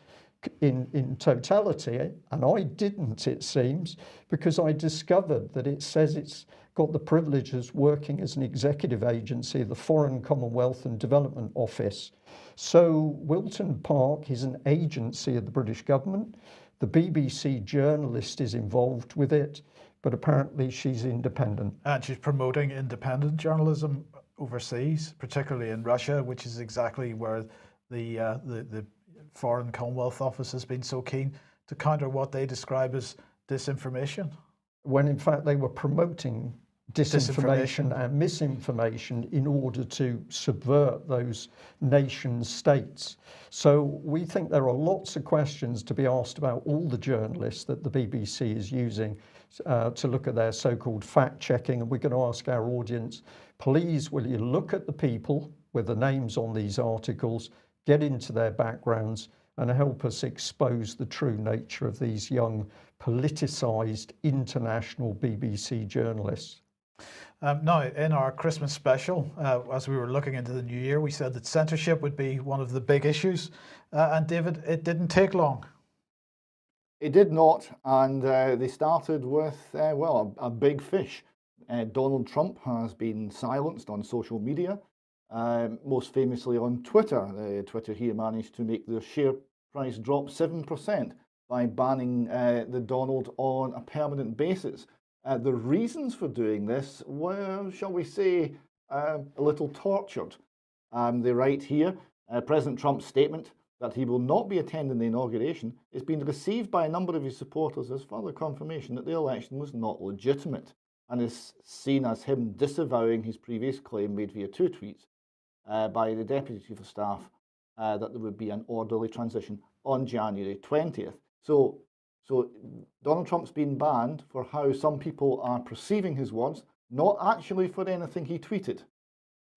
in totality, and I didn't, it seems, because I discovered that it says it's got the privileges working as an executive agency of the Foreign, Commonwealth and Development Office. So Wilton Park is an agency of the British government. The BBC journalist is involved with it, but apparently she's independent. And she's promoting independent journalism overseas, particularly in Russia, which is exactly where the Foreign Commonwealth Office has been so keen to counter what they describe as disinformation. When in fact they were promoting disinformation and misinformation in order to subvert those nation states. So we think there are lots of questions to be asked about all the journalists that the BBC is using to look at their so-called fact-checking, and we're going to ask our audience, please will you look at the people with the names on these articles, get into their backgrounds and help us expose the true nature of these young politicised international BBC journalists. Now, in our Christmas special, as we were looking into the new year, we said that censorship would be one of the big issues. And David, it didn't take long. It did not, and they started with, well, a big fish. Donald Trump has been silenced on social media, most famously on Twitter. Twitter here managed to make their share price drop 7% by banning the Donald on a permanent basis. The reasons for doing this were, shall we say, a little tortured. They write here, President Trump's statement that he will not be attending the inauguration is being received by a number of his supporters as further confirmation that the election was not legitimate, and is seen as him disavowing his previous claim made via 2 tweets by the Deputy Chief of Staff that there would be an orderly transition on January 20th. So Donald Trump's been banned for how some people are perceiving his words, not actually for anything he tweeted.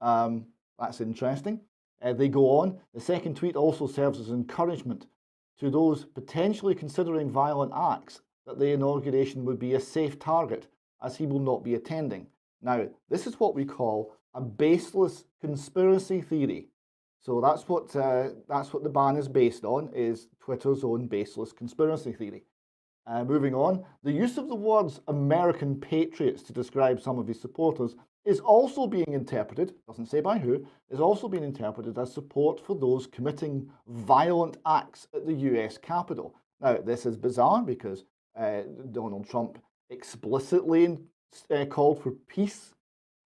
That's interesting. They go on. The second tweet also serves as encouragement to those potentially considering violent acts that the inauguration would be a safe target, as he will not be attending. Now, this is what we call a baseless conspiracy theory. So that's what the ban is based on, is Twitter's own baseless conspiracy theory. Moving on, the use of the words American patriots to describe some of his supporters is also being interpreted, doesn't say by who, is also being interpreted as support for those committing violent acts at the US Capitol. Now, this is bizarre because Donald Trump explicitly called for peace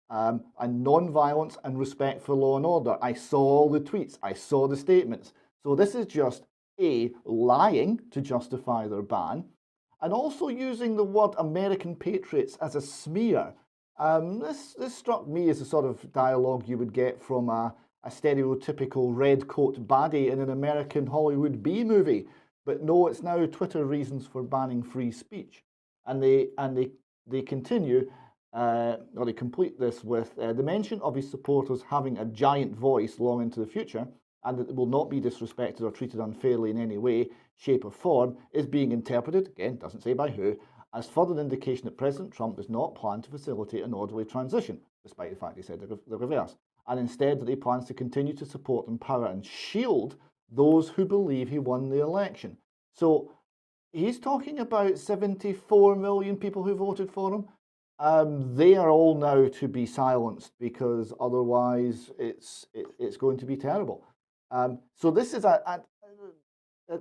and non-violence and respect for law and order. I saw all the tweets, I saw the statements. So this is just lying to justify their ban, and also using the word American patriots as a smear. This struck me as a sort of dialogue you would get from a stereotypical red coat baddie in an American Hollywood B movie. But no, it's now Twitter reasons for banning free speech. And they continue, or they complete this with the mention of his supporters having a giant voice long into the future, and that they will not be disrespected or treated unfairly in any way, shape or form, is being interpreted, again, doesn't say by who, as further indication that President Trump does not plan to facilitate an orderly transition, despite the fact he said the reverse, and instead that he plans to continue to support, empower and shield those who believe he won the election. So he's talking about 74 million people who voted for him. They are all now to be silenced because otherwise it's going to be terrible. So this is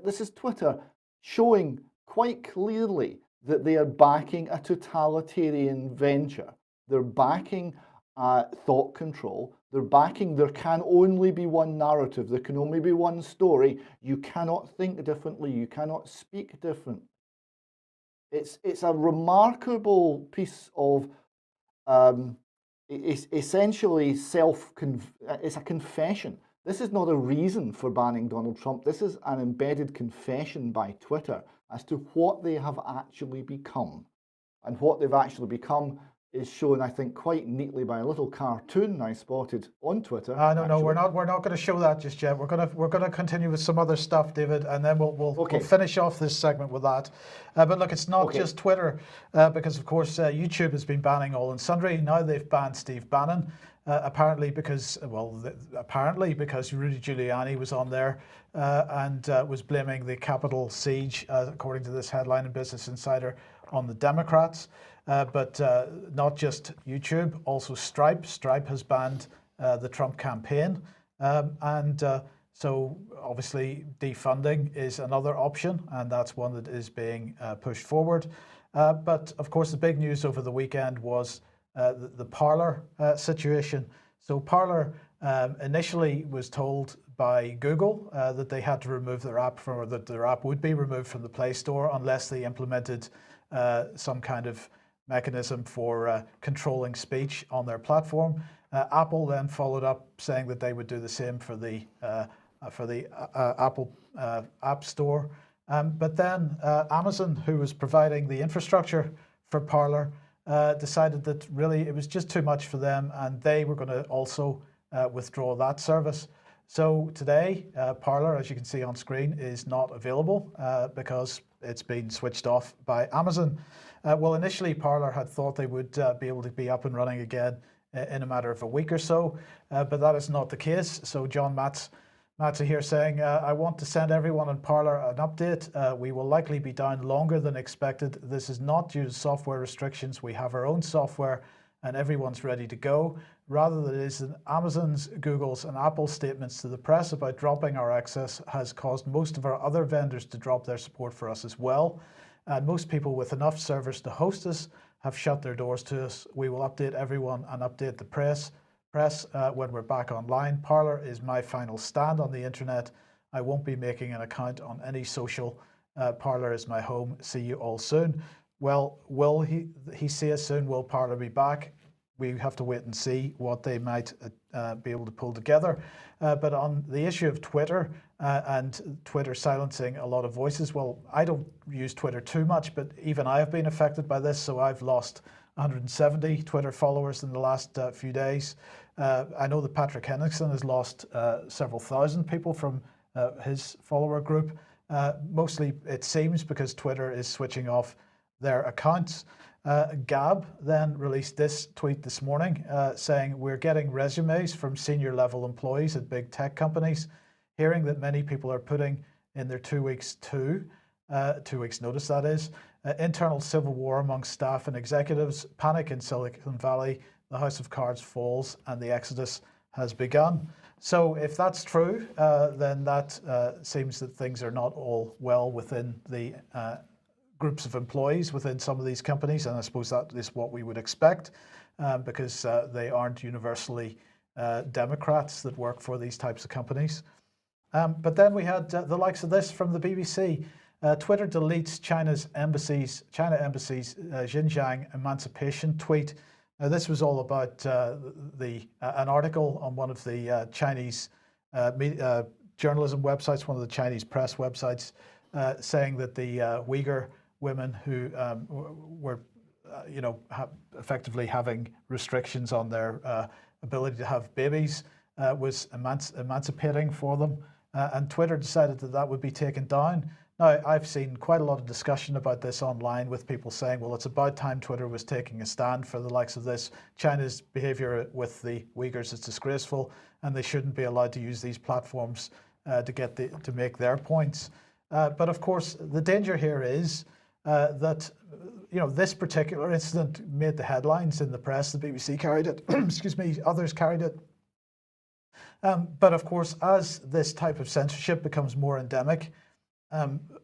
this is Twitter showing quite clearly that they are backing a totalitarian venture. They're backing thought control. They're backing there can only be one narrative. There can only be one story. You cannot think differently. You cannot speak different. It's a remarkable piece of it's essentially it's a confession. This is not a reason for banning Donald Trump. This is an embedded confession by Twitter as to what they have actually become. And what they've actually become is shown, I think, quite neatly by a little cartoon I spotted on Twitter. No, we're not going to show that just yet. We're going to continue with some other stuff, David, and then we'll finish off this segment with that. But look, it's not just Twitter, because of course YouTube has been banning all and sundry. Now they've banned Steve Bannon, apparently because Rudy Giuliani was on there and was blaming the Capitol siege, according to this headline in Business Insider, on the Democrats. But not just YouTube, also Stripe. Stripe has banned the Trump campaign. So obviously defunding is another option, and that's one that is being pushed forward. But of course, the big news over the weekend was the Parler situation. So Parler initially was told by Google that they had to remove their app or that their app would be removed from the Play Store unless they implemented some kind of mechanism for controlling speech on their platform. Apple then followed up saying that they would do the same for the Apple App Store. But then Amazon, who was providing the infrastructure for Parler, decided that really it was just too much for them, and they were going to also withdraw that service. So today, Parler, as you can see on screen, is not available because it's been switched off by Amazon. Well, initially, Parler had thought they would be able to be up and running again in a matter of a week or so, but that is not the case. So John Matza here saying, I want to send everyone on Parler an update. We will likely be down longer than expected. This is not due to software restrictions. We have our own software and everyone's ready to go. Rather than it is Amazon's, Google's and Apple's statements to the press about dropping our access has caused most of our other vendors to drop their support for us as well. And most people with enough servers to host us have shut their doors to us. We will update everyone and update the press when we're back online. Parler is my final stand on the internet. I won't be making an account on any social. Parler is my home. See you all soon. Well, will he see us soon? Will Parler be back? We have to wait and see what they might be able to pull together. But on the issue of Twitter and Twitter silencing a lot of voices, well, I don't use Twitter too much, but even I have been affected by this. So I've lost 170 Twitter followers in the last few days. I know that Patrick Henningsen has lost several thousand people from his follower group. Mostly, it seems, because Twitter is switching off their accounts. Gab then released this tweet this morning saying, we're getting resumes from senior level employees at big tech companies, hearing that many people are putting in their 2 weeks notice, that is. Internal civil war among staff and executives, panic in Silicon Valley, the House of Cards falls, and the exodus has begun. So if that's true, then that seems that things are not all well within the groups of employees within some of these companies, and I suppose that is what we would expect because they aren't universally Democrats that work for these types of companies. But then we had the likes of this from the BBC. Twitter deletes China embassy's Xinjiang emancipation tweet. Now, this was all about an article on one of the Chinese journalism websites, one of the Chinese press websites, saying that the Uyghur women who were, effectively having restrictions on their ability to have babies was emancipating for them. And Twitter decided that that would be taken down. Now, I've seen quite a lot of discussion about this online with people saying, well, it's about time Twitter was taking a stand for the likes of this. China's behavior with the Uyghurs is disgraceful, and they shouldn't be allowed to use these platforms to make their points. But of course, the danger here is that this particular incident made the headlines in the press. The BBC carried it. Excuse me, others carried it. But of course, as this type of censorship becomes more endemic,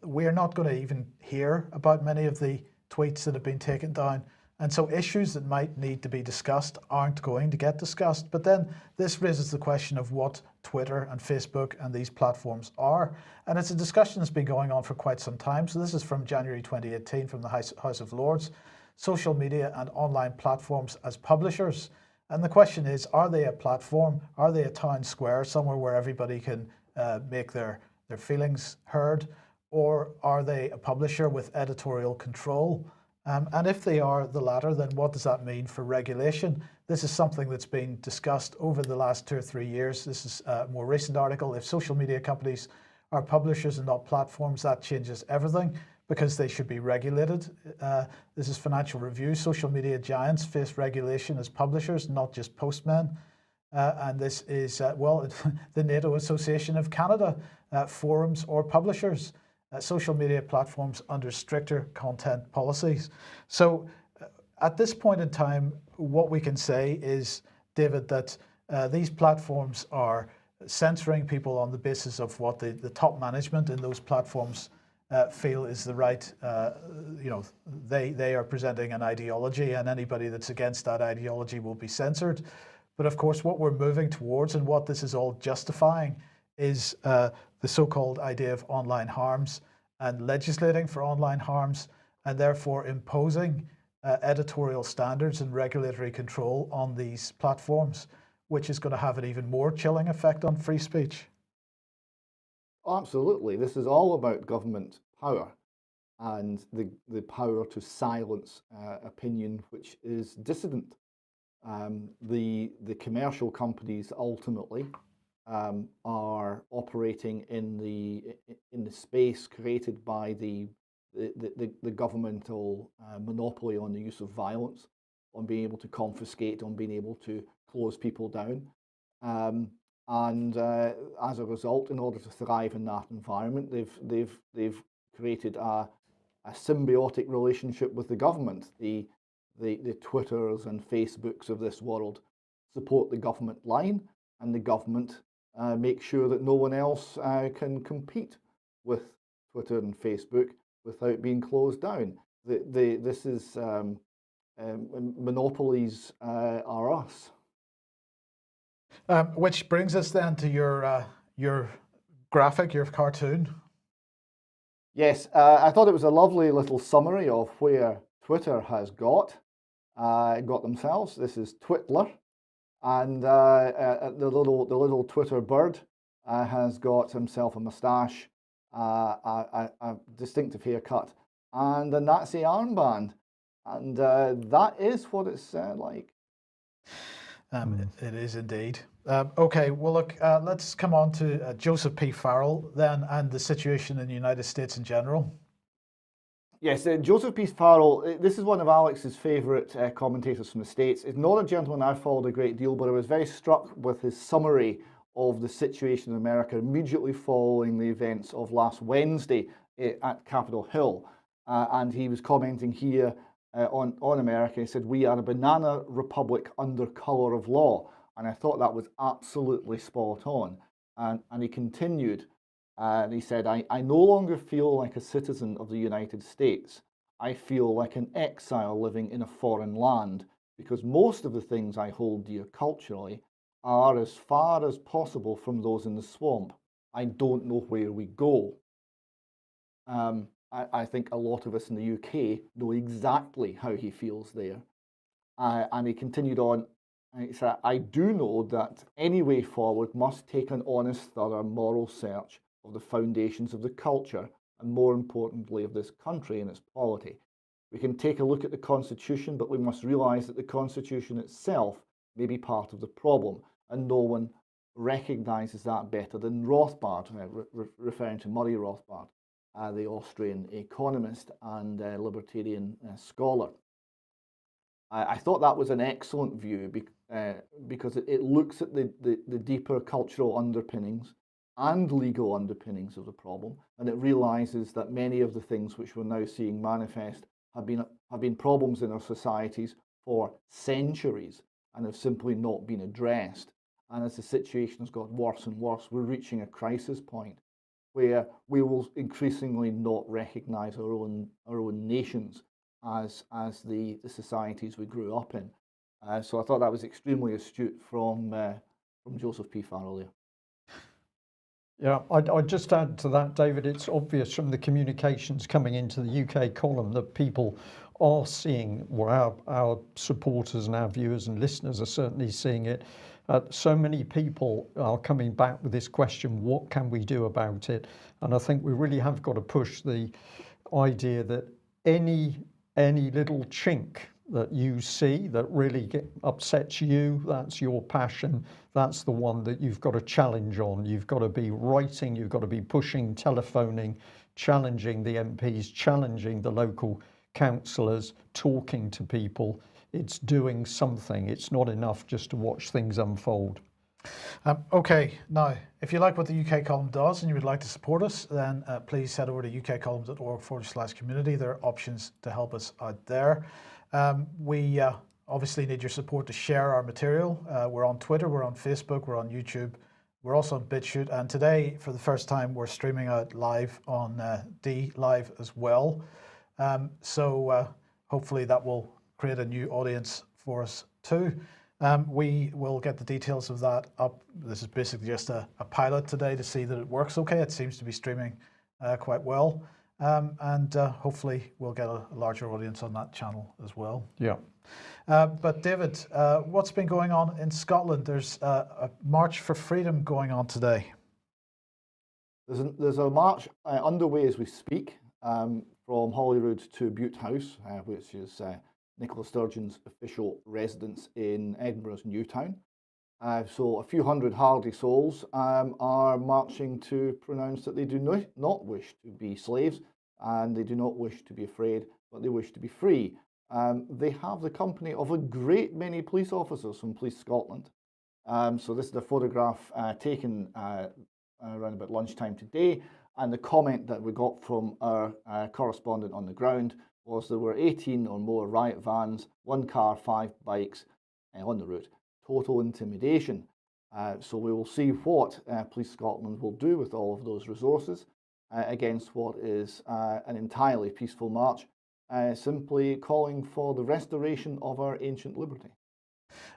we're not going to even hear about many of the tweets that have been taken down. And so issues that might need to be discussed aren't going to get discussed. But then this raises the question of what Twitter and Facebook and these platforms are. And it's a discussion that's been going on for quite some time. So this is from January 2018 from the House of Lords. Social media and online platforms as publishers. And the question is, are they a platform? Are they a town square, somewhere where everybody can make their feelings heard? Or are they a publisher with editorial control? And if they are the latter, then what does that mean for regulation? This is something that's been discussed over the last 2 or 3 years. This is a more recent article. If social media companies are publishers and not platforms, that changes everything because they should be regulated. This is Financial Review. Social media giants face regulation as publishers, not just postmen. And this is, well, the NATO Association of Canada, forums or publishers. Social media platforms under stricter content policies. So at this point in time, what we can say is, David, that these platforms are censoring people on the basis of what the top management in those platforms feel is the right, they are presenting an ideology, and anybody that's against that ideology will be censored. But of course, what we're moving towards and what this is all justifying is the so-called idea of online harms, and legislating for online harms, and therefore imposing editorial standards and regulatory control on these platforms, which is going to have an even more chilling effect on free speech. Absolutely. This is all about government power and the power to silence opinion which is dissident. The commercial companies ultimately are operating in the space created by the governmental monopoly on the use of violence, on being able to confiscate, on being able to close people down, and as a result, in order to thrive in that environment, they've created a symbiotic relationship with the government. The Twitters and Facebooks of this world support the government line, and the government make sure that no one else can compete with Twitter and Facebook without being closed down. This is monopolies are us. Which brings us then to your graphic, your cartoon. Yes, I thought it was a lovely little summary of where Twitter has got themselves. This is Twitler. And the little Twitter bird has got himself a moustache, a distinctive haircut, and a Nazi armband, and that is what it's like. It is indeed. Okay, well, look, let's come on to Joseph P. Farrell then, and the situation in the United States in general. Yes, Joseph P. Farrell, this is one of Alex's favourite commentators from the States. It's not a gentleman I've followed a great deal, but I was very struck with his summary of the situation in America immediately following the events of last Wednesday at Capitol Hill. And he was commenting here on America. He said, "We are a banana republic under colour of law." And I thought that was absolutely spot on. And he continued, and he said, I no longer feel like a citizen of the United States. I feel like an exile living in a foreign land, because most of the things I hold dear culturally are as far as possible from those in the swamp. I don't know where we go. I think a lot of us in the UK know exactly how he feels there. And he continued on, and he said, I do know that any way forward must take an honest, thorough moral search of the foundations of the culture, and more importantly of this country and its polity. We can take a look at the Constitution, but we must realise that the Constitution itself may be part of the problem, and no one recognises that better than Rothbard, referring to Murray Rothbard, the Austrian economist and libertarian scholar. I thought that was an excellent view because it looks at the deeper cultural underpinnings and legal underpinnings of the problem, and it realises that many of the things which we're now seeing manifest have been problems in our societies for centuries and have simply not been addressed. And as the situation has got worse and worse, we're reaching a crisis point where we will increasingly not recognise our own nations as the societies we grew up in. So I thought that was extremely astute from Joseph P. Farrell there. Yeah, I'd just add to that, David, it's obvious from the communications coming into the UK column that people are seeing, well, our supporters and our viewers and listeners are certainly seeing it. So many people are coming back with this question, what can we do about it? And I think we really have got to push the idea that any any little chink that you see that really upsets you, that's your passion, that's the one that you've got to challenge on. You've got to be writing, you've got to be pushing, telephoning, challenging the MPs, challenging the local councillors, talking to people. It's doing something. It's not enough just to watch things unfold. Okay, now, if you like what the UK Column does and you would like to support us, then please head over to ukcolumn.org/community. There are options to help us out there. We obviously need your support to share our material. We're on Twitter, we're on Facebook, we're on YouTube, we're also on BitChute, and today, for the first time, we're streaming out live on D Live as well. So hopefully that will create a new audience for us too. We will get the details of that up. This is basically just a pilot today to see that it works okay. It seems to be streaming quite well. And hopefully we'll get a larger audience on that channel as well. Yeah. But David, what's been going on in Scotland? There's a March for Freedom going on today. There's a march underway as we speak from Holyrood to Bute House, which is Nicola Sturgeon's official residence in Edinburgh's Newtown. So a few hundred hardy souls are marching to pronounce that they do not wish to be slaves, and they do not wish to be afraid, but they wish to be free. They have the company of a great many police officers from Police Scotland. So this is a photograph taken around about lunchtime today, and the comment that we got from our correspondent on the ground was there were 18 or more riot vans, 1 car, 5 bikes on the route. Total intimidation. So we will see what Police Scotland will do with all of those resources against what is an entirely peaceful march, simply calling for the restoration of our ancient liberty.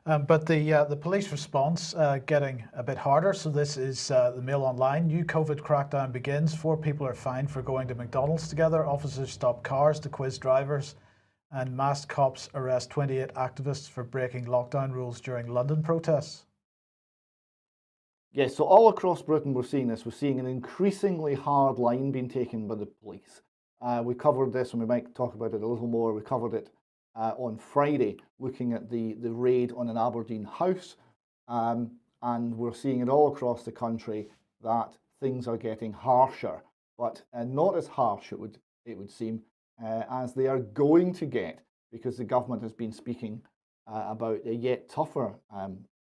But the police response getting a bit harder. So this is the Mail Online. New COVID crackdown begins. 4 people are fined for going to McDonald's together. Officers stop cars to quiz drivers. And masked cops arrest 28 activists for breaking lockdown rules during London protests. Yes, so all across Britain we're seeing this. We're seeing an increasingly hard line being taken by the police. We covered this, and we might talk about it a little more. We covered it on Friday, looking at the raid on an Aberdeen house. And we're seeing it all across the country that things are getting harsher, but not as harsh, it would seem, as they are going to get, because the government has been speaking about a yet tougher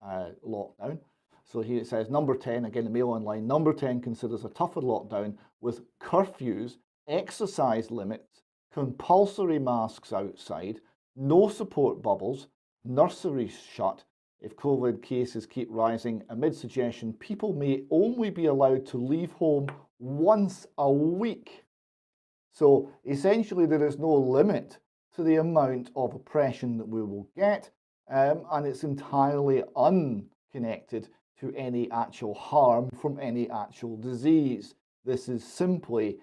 lockdown. So here it says, number 10, again the Mail Online, number 10 considers a tougher lockdown with curfews, exercise limits, compulsory masks outside, no support bubbles, nurseries shut. If COVID cases keep rising, amid suggestion people may only be allowed to leave home once a week. So essentially there is no limit to the amount of oppression that we will get, and it's entirely unconnected to any actual harm from any actual disease. This is simply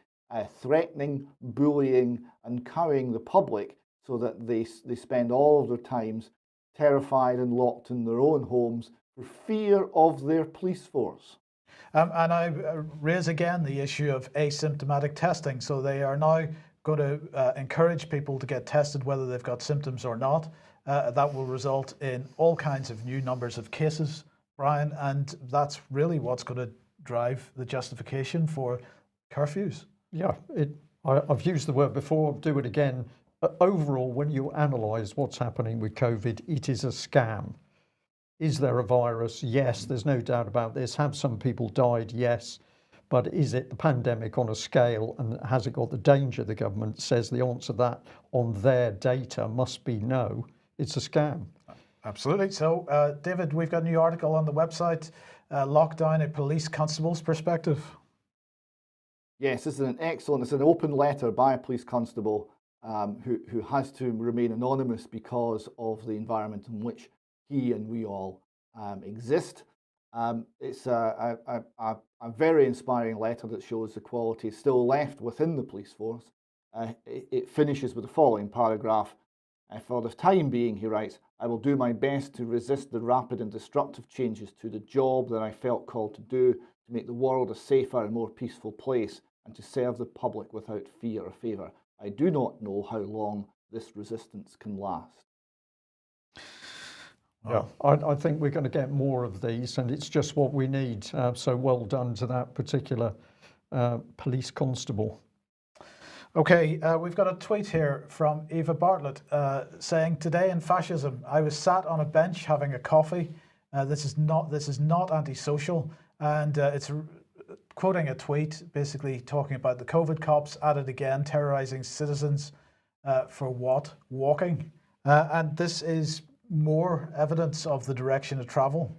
threatening, bullying and cowing the public so that they spend all of their times terrified and locked in their own homes for fear of their police force. And I raise again the issue of asymptomatic testing. So they are now going to encourage people to get tested whether they've got symptoms or not. That will result in all kinds of new numbers of cases, Brian, and that's really what's going to drive the justification for curfews. Yeah, I've used the word before, I'll do it again. Overall, when you analyse what's happening with COVID, it is a scam. Is there a virus? Yes, there's no doubt about this. Have some people died? Yes. But is it the pandemic on a scale, and has it got the danger? The government says the answer to that on their data must be no. It's a scam. Absolutely. So, David, we've got a new article on the website, Lockdown, a Police Constable's Perspective. Yes, this is it's an open letter by a police constable who has to remain anonymous because of the environment in which he and we all exist. It's a very inspiring letter that shows the quality still left within the police force. It finishes with the following paragraph. For the time being, he writes, I will do my best to resist the rapid and destructive changes to the job that I felt called to do, to make the world a safer and more peaceful place, and to serve the public without fear or favour. I do not know how long this resistance can last. Yeah, I think we're going to get more of these, and it's just what we need. So well done to that particular police constable. Okay, we've got a tweet here from Eva Bartlett saying, "Today in fascism, I was sat on a bench having a coffee. This is not antisocial," and it's quoting a tweet basically talking about the COVID cops at it again, terrorizing citizens for what? Walking, and this is more evidence of the direction of travel.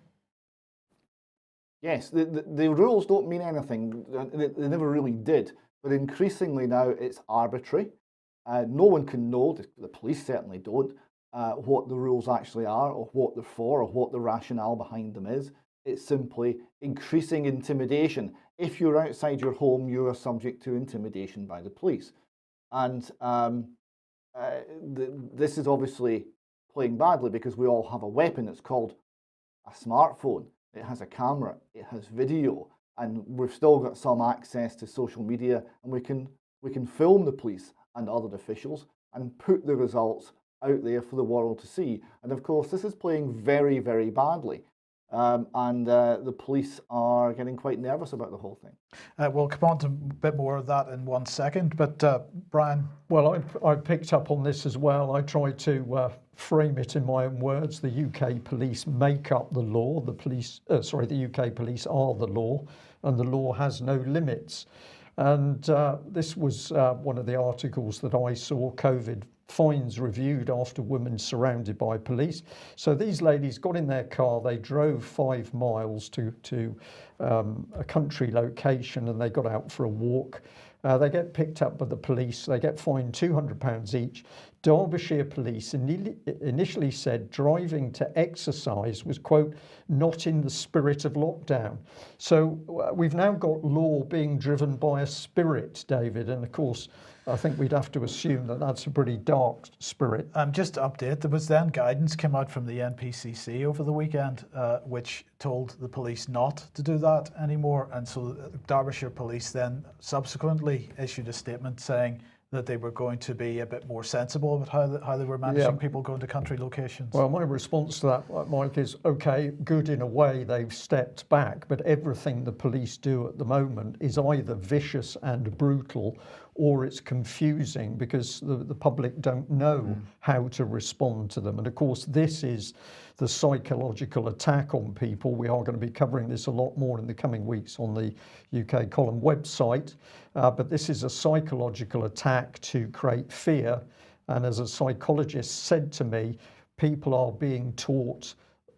Yes, the rules don't mean anything. They never really did. But increasingly now it's arbitrary. No one can know, the police certainly don't, what the rules actually are or what they're for or what the rationale behind them is. It's simply increasing intimidation. If you're outside your home, you are subject to intimidation by the police. And this is obviously playing badly because we all have a weapon. It's called a smartphone. It has a camera, it has video, and we've still got some access to social media, and we can film the police and other officials and put the results out there for the world to see. And of course, this is playing very, very badly. The police are getting quite nervous about the whole thing. We'll come on to a bit more of that in 1 second, but Brian? Well, I picked up on this as well. I tried to frame it in my own words. The UK police make up the law. The UK police are the law, and the law has no limits. And this was one of the articles that I saw, COVID fines reviewed after women surrounded by police. So these ladies got in their car, they drove 5 miles to a country location, and they got out for a walk. They get picked up by the police, they get fined £200 each. Derbyshire police initially said driving to exercise was, quote, not in the spirit of lockdown. So we've now got law being driven by a spirit, David, and of course I think we'd have to assume that that's a pretty dark spirit. Just to update, there was then guidance came out from the NPCC over the weekend, which told the police not to do that anymore. And so Derbyshire police then subsequently issued a statement saying that they were going to be a bit more sensible about how they were managing people going to country locations. Well, my response to that, Mike, is okay, good in a way, they've stepped back, but everything the police do at the moment is either vicious and brutal, or it's confusing because the public don't know how to respond to them. And of course, this is the psychological attack on people. We are going to be covering this a lot more in the coming weeks on the UK Column website. But this is a psychological attack to create fear. And as a psychologist said to me, people are being taught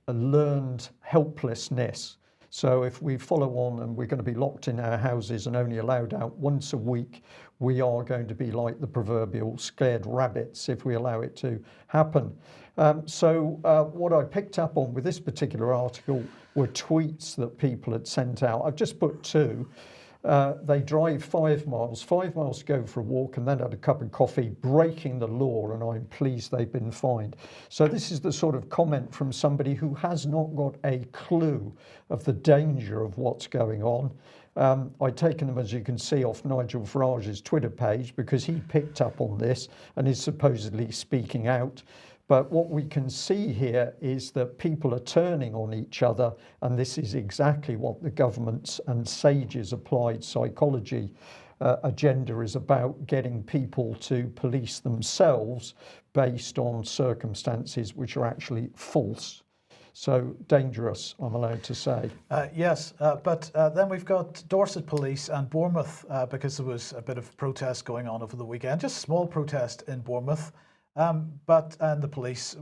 a learned helplessness. So if we follow on and we're going to be locked in our houses and only allowed out once a week, we are going to be like the proverbial scared rabbits if we allow it to happen. What I picked up on with this particular article were tweets that people had sent out. I've just put 2. They drive 5 miles to go for a walk, and then had a cup of coffee, breaking the law, and I'm pleased they've been fined. So this is the sort of comment from somebody who has not got a clue of the danger of what's going on. I'd taken them, as you can see, off Nigel Farage's Twitter page because he picked up on this and is supposedly speaking out. But what we can see here is that people are turning on each other, and this is exactly what the government's and SAGE's applied psychology agenda is about, getting people to police themselves based on circumstances which are actually false. So dangerous, I'm allowed to say. Yes, but then we've got Dorset Police and Bournemouth, because there was a bit of protest going on over the weekend, just a small protest in Bournemouth. And the police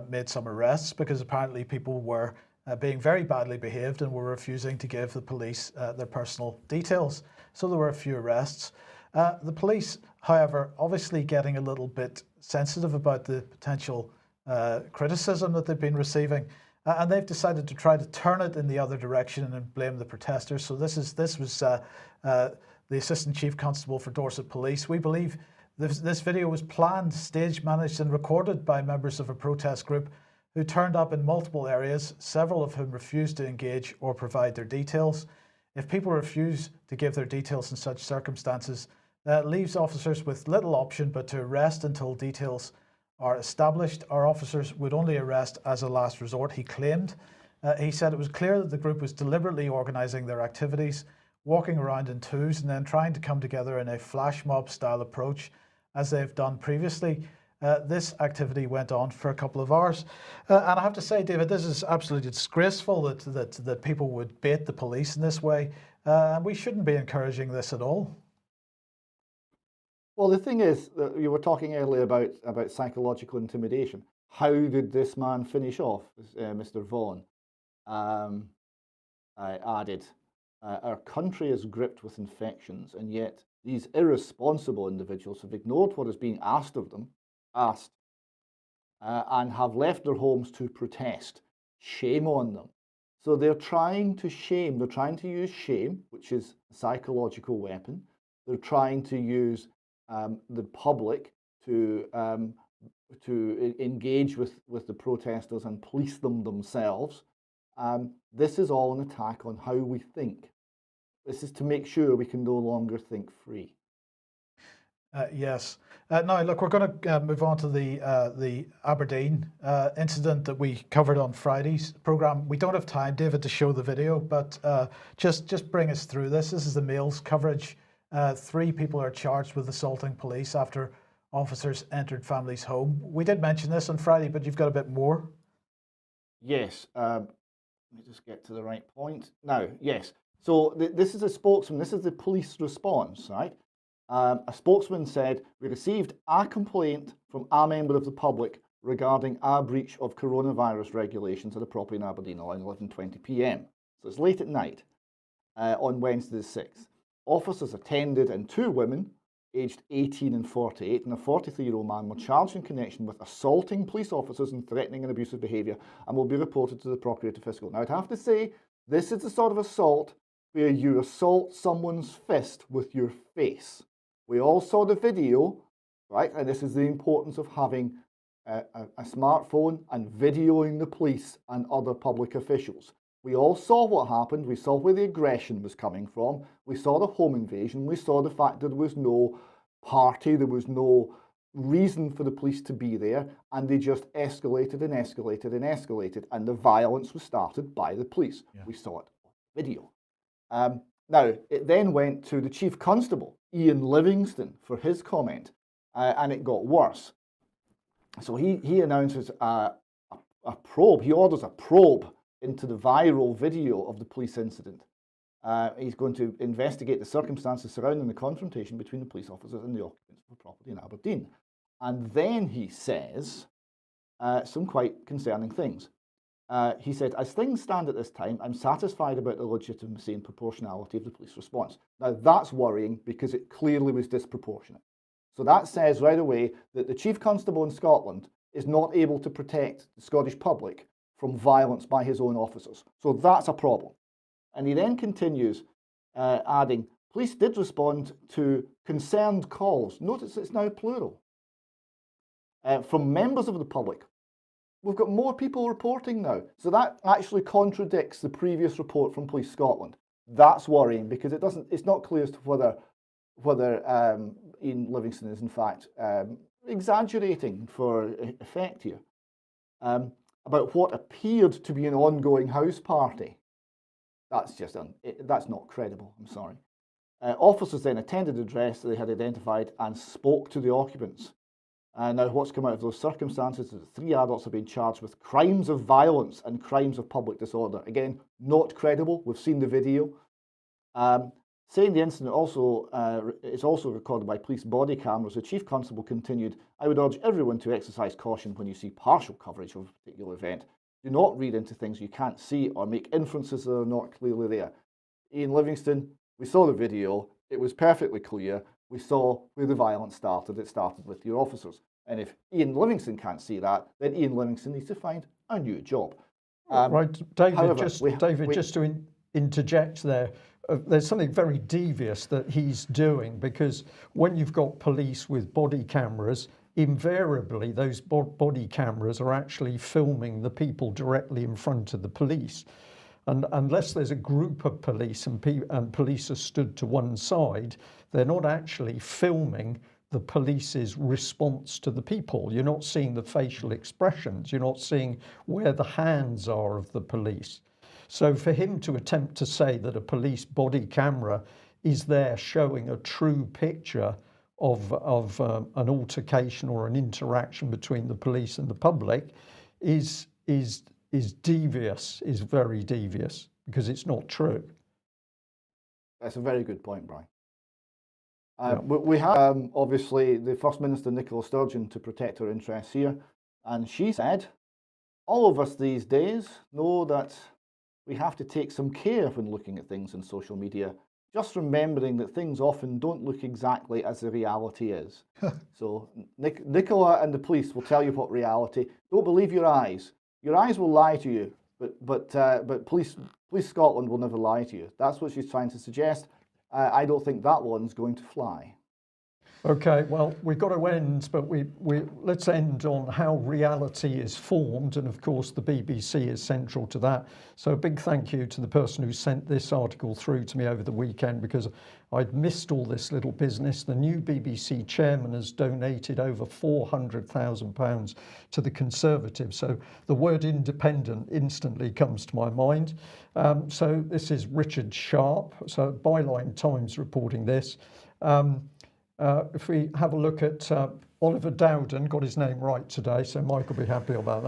made some arrests because apparently people were being very badly behaved and were refusing to give the police their personal details. So there were a few arrests. The police, however, obviously getting a little bit sensitive about the potential criticism that they've been receiving. And they've decided to try to turn it in the other direction and blame the protesters. So this was the Assistant Chief Constable for Dorset Police. We believe this video was planned, staged, managed and recorded by members of a protest group who turned up in multiple areas, several of whom refused to engage or provide their details. If people refuse to give their details in such circumstances, leaves officers with little option but to arrest until details are established. Our officers would only arrest as a last resort, he claimed. He said it was clear that the group was deliberately organising their activities, walking around in twos and then trying to come together in a flash mob style approach as they've done previously. This activity went on for a couple of hours. And I have to say, David, this is absolutely disgraceful that people would bait the police in this way. We shouldn't be encouraging this at all. Well, the thing is, you were talking earlier about psychological intimidation. How did this man finish off, Mr. Vaughan? I added, our country is gripped with infections, and yet these irresponsible individuals have ignored what is being asked of them, and have left their homes to protest. Shame on them. So they're trying to shame, they're trying to use shame, which is a psychological weapon. They're trying to use the public to engage with the protesters and police them themselves. This is all an attack on how we think. This is to make sure we can no longer think free. Yes. Now, look, we're going to move on to the Aberdeen incident that we covered on Friday's programme. We don't have time, David, to show the video, but just bring us through this. This is the Mail's coverage. 3 people are charged with assaulting police after officers entered family's home. We did mention this on Friday, but you've got a bit more. Yes. Let me just get to the right point. Now, yes. So this is a spokesman. This is the police response, right? A spokesman said, we received a complaint from a member of the public regarding a breach of coronavirus regulations at a property in Aberdeen around 11:20 p.m. So it's late at night on Wednesday the 6th. Officers attended and 2 women, aged 18 and 48, and a 43-year-old man were charged in connection with assaulting police officers and threatening and abusive behaviour and will be reported to the Procurator Fiscal. Now, I'd have to say, this is the sort of assault where you assault someone's fist with your face. We all saw the video, right? And this is the importance of having a smartphone and videoing the police and other public officials. We all saw what happened. We saw where the aggression was coming from. We saw the home invasion. We saw the fact that there was no party. There was no reason for the police to be there. And they just escalated and escalated and escalated. And the violence was started by the police. Yeah. We saw it on video. Now, it then went to the Chief Constable, Ian Livingston, for his comment. And it got worse. So he announces a probe. He orders a probe into the viral video of the police incident. He's going to investigate the circumstances surrounding the confrontation between the police officers and the occupants of the property in Aberdeen. And then he says some quite concerning things. He said, as things stand at this time, I'm satisfied about the legitimacy and proportionality of the police response. Now, that's worrying because it clearly was disproportionate. So that says right away that the Chief Constable in Scotland is not able to protect the Scottish public from violence by his own officers. So that's a problem. And he then continues, adding, police did respond to concerned calls. Notice it's now plural. From members of the public. We've got more people reporting now. So that actually contradicts the previous report from Police Scotland. That's worrying because it's not clear as to whether Ian Livingston is in fact exaggerating for effect here. About what appeared to be an ongoing house party. That's just that's not credible, I'm sorry. Officers then attended the address that they had identified and spoke to the occupants. Now what's come out of those circumstances is that 3 adults have been charged with crimes of violence and crimes of public disorder. Again, not credible, we've seen the video. Saying the incident is also recorded by police body cameras, the Chief Constable continued, I would urge everyone to exercise caution when you see partial coverage of a particular event. Do not read into things you can't see or make inferences that are not clearly there. Ian Livingston, we saw the video, it was perfectly clear, we saw where the violence started, it started with your officers. And if Ian Livingston can't see that, then Ian Livingston needs to find a new job. Right, David, however, just to interject there, there's something very devious that he's doing, because when you've got police with body cameras, invariably those body cameras are actually filming the people directly in front of the police. And unless there's a group of police and police are stood to one side, they're not actually filming the police's response to the people. You're not seeing the facial expressions. You're not seeing where the hands are of the police. So for him to attempt to say that a police body camera is there showing a true picture of an altercation or an interaction between the police and the public is devious, is very devious, because it's not true. That's a very good point, Brian. We have obviously the First Minister Nicola Sturgeon to protect her interests here, and she said, all of us these days know that we have to take some care when looking at things on social media, just remembering that things often don't look exactly as the reality is. So Nicola and the police will tell you what reality. Don't believe your eyes. Your eyes will lie to you, but Police Scotland will never lie to you. That's what she's trying to suggest. I don't think that one's going to fly. Okay, well, we've got to end, but let's end on how reality is formed, and of course the BBC is central to that. So a big thank you to the person who sent this article through to me over the weekend, because I'd missed all this little business. The new BBC chairman has donated over £400,000 to the Conservatives, so the word independent instantly comes to my mind. So this is Richard Sharp, so Byline Times reporting this. If we have a look at Oliver Dowden, got his name right today, so Mike will be happy about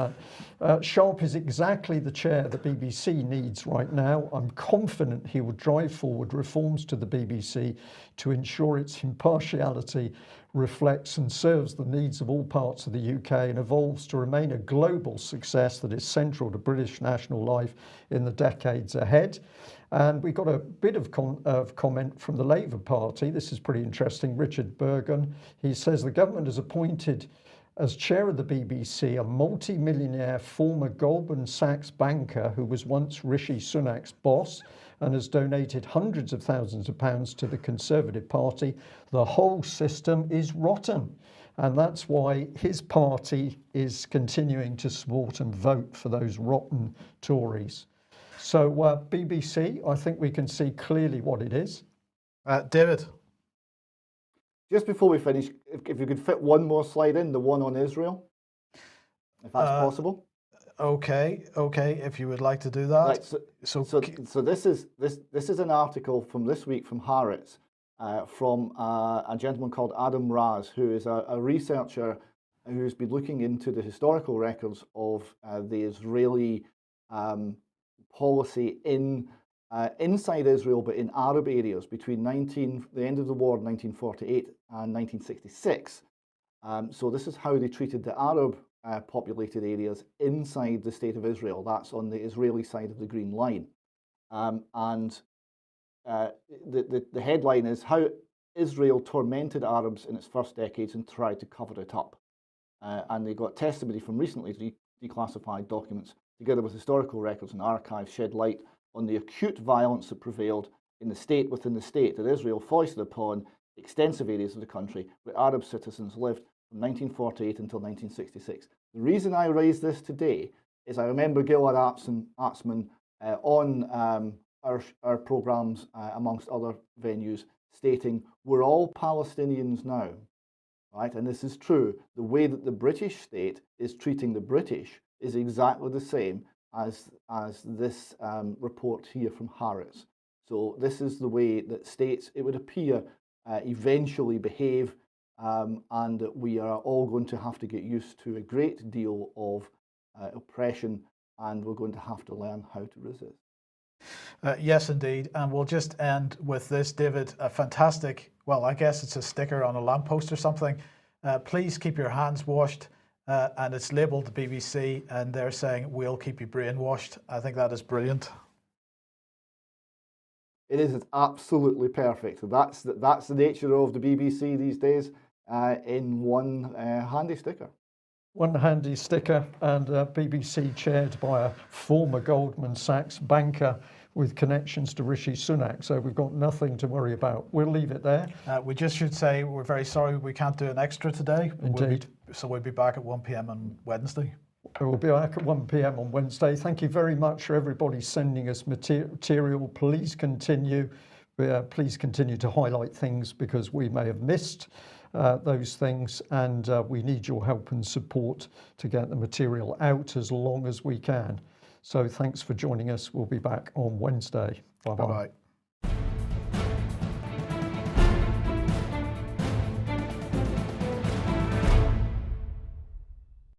that. Sharp is exactly the chair the BBC needs right now. I'm confident he will drive forward reforms to the BBC to ensure its impartiality reflects and serves the needs of all parts of the UK and evolves to remain a global success that is central to British national life in the decades ahead. And we got a bit of comment from the Labour Party. This is pretty interesting. Richard Bergen, he says the government has appointed as chair of the BBC a multi-millionaire former Goldman Sachs banker who was once Rishi Sunak's boss and has donated hundreds of thousands of pounds to the Conservative Party. The whole system is rotten. And that's why his party is continuing to support and vote for those rotten Tories. So BBC, I think we can see clearly what it is. David. Just before we finish, if you could fit one more slide in, the one on Israel, if that's possible. Okay, if you would like to do that. Right, so this is an article from this week from Haaretz, from a gentleman called Adam Raz, who is a researcher who's been looking into the historical records of the Israeli policy inside Israel, but in Arab areas between the end of the war in 1948 and 1966. So this is how they treated the Arab populated areas inside the state of Israel. That's on the Israeli side of the Green Line. The headline is how Israel tormented Arabs in its first decades and tried to cover it up. And they got testimony from recently declassified documents, together with historical records and archives, shed light on the acute violence that prevailed in the state within the state that Israel foisted upon extensive areas of the country where Arab citizens lived from 1948 until 1966. The reason I raise this today is I remember Gilad Atzman on our programmes, amongst other venues, stating, we're all Palestinians now, right? And this is true. The way that the British state is treating the British is exactly the same as this report here from Haaretz. So this is the way that states, it would appear, eventually behave, and that we are all going to have to get used to a great deal of oppression, and we're going to have to learn how to resist. Yes, indeed. And we'll just end with this, David, a fantastic, well, I guess it's a sticker on a lamppost or something. Please keep your hands washed. And it's labelled the BBC, and they're saying, we'll keep you brainwashed. I think that is brilliant. It is absolutely perfect. So that's the nature of the BBC these days, in one handy sticker. One handy sticker, and BBC chaired by a former Goldman Sachs banker with connections to Rishi Sunak. So we've got nothing to worry about. We'll leave it there. We just should say we're very sorry we can't do an extra today. Indeed. So we'll be back at 1 p.m. on Wednesday. We'll be back at 1 p.m. on Wednesday. Thank you very much for everybody sending us material. Please continue to highlight things because we may have missed those things, and we need your help and support to get the material out as long as we can. So thanks for joining us. We'll be back on Wednesday. Bye-bye. Bye-bye.